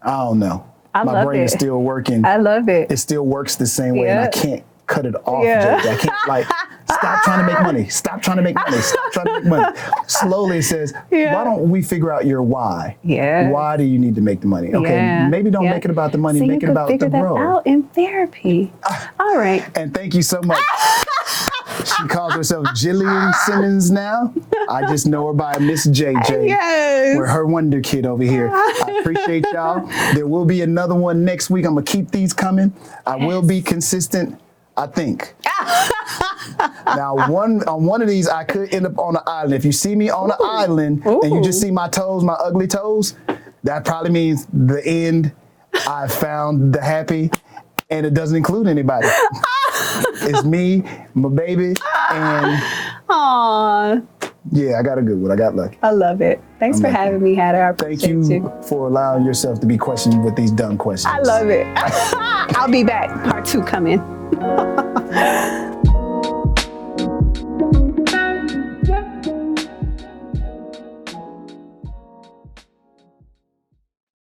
I don't know. I My love brain is it. still working. I love it. It still works the same way, and I Yeah. can't cut it off. Yeah. JJ. I can't like stop trying to make money. Stop trying to make money. Stop trying to make money. Slowly it says, Yeah. why don't we figure out your why? Yeah. Why do you need to make the money? Okay, Yeah. maybe don't Yeah. make it about the money. So Make you it could about the figure that bro. out in therapy. All right. And thank you so much. She calls herself Jillian Simmons now. I just know her by Miss JJ. Yes. We're her wonder kid over here. I appreciate y'all. There will be another one next week. I'm gonna keep these coming. I will be consistent, I think. Now, on one of these, I could end up on an island. If you see me on an island and you just see my toes, my ugly toes, that probably means the end. I found the happy, and it doesn't include anybody. It's me, my baby, and Aw, yeah, I got a good one. I got lucky. I love it. Thanks I'm for lucky. having me, Hatta. I Thank appreciate you for allowing yourself to be questioned with these dumb questions. I love it. I'll be back. Part 2 coming.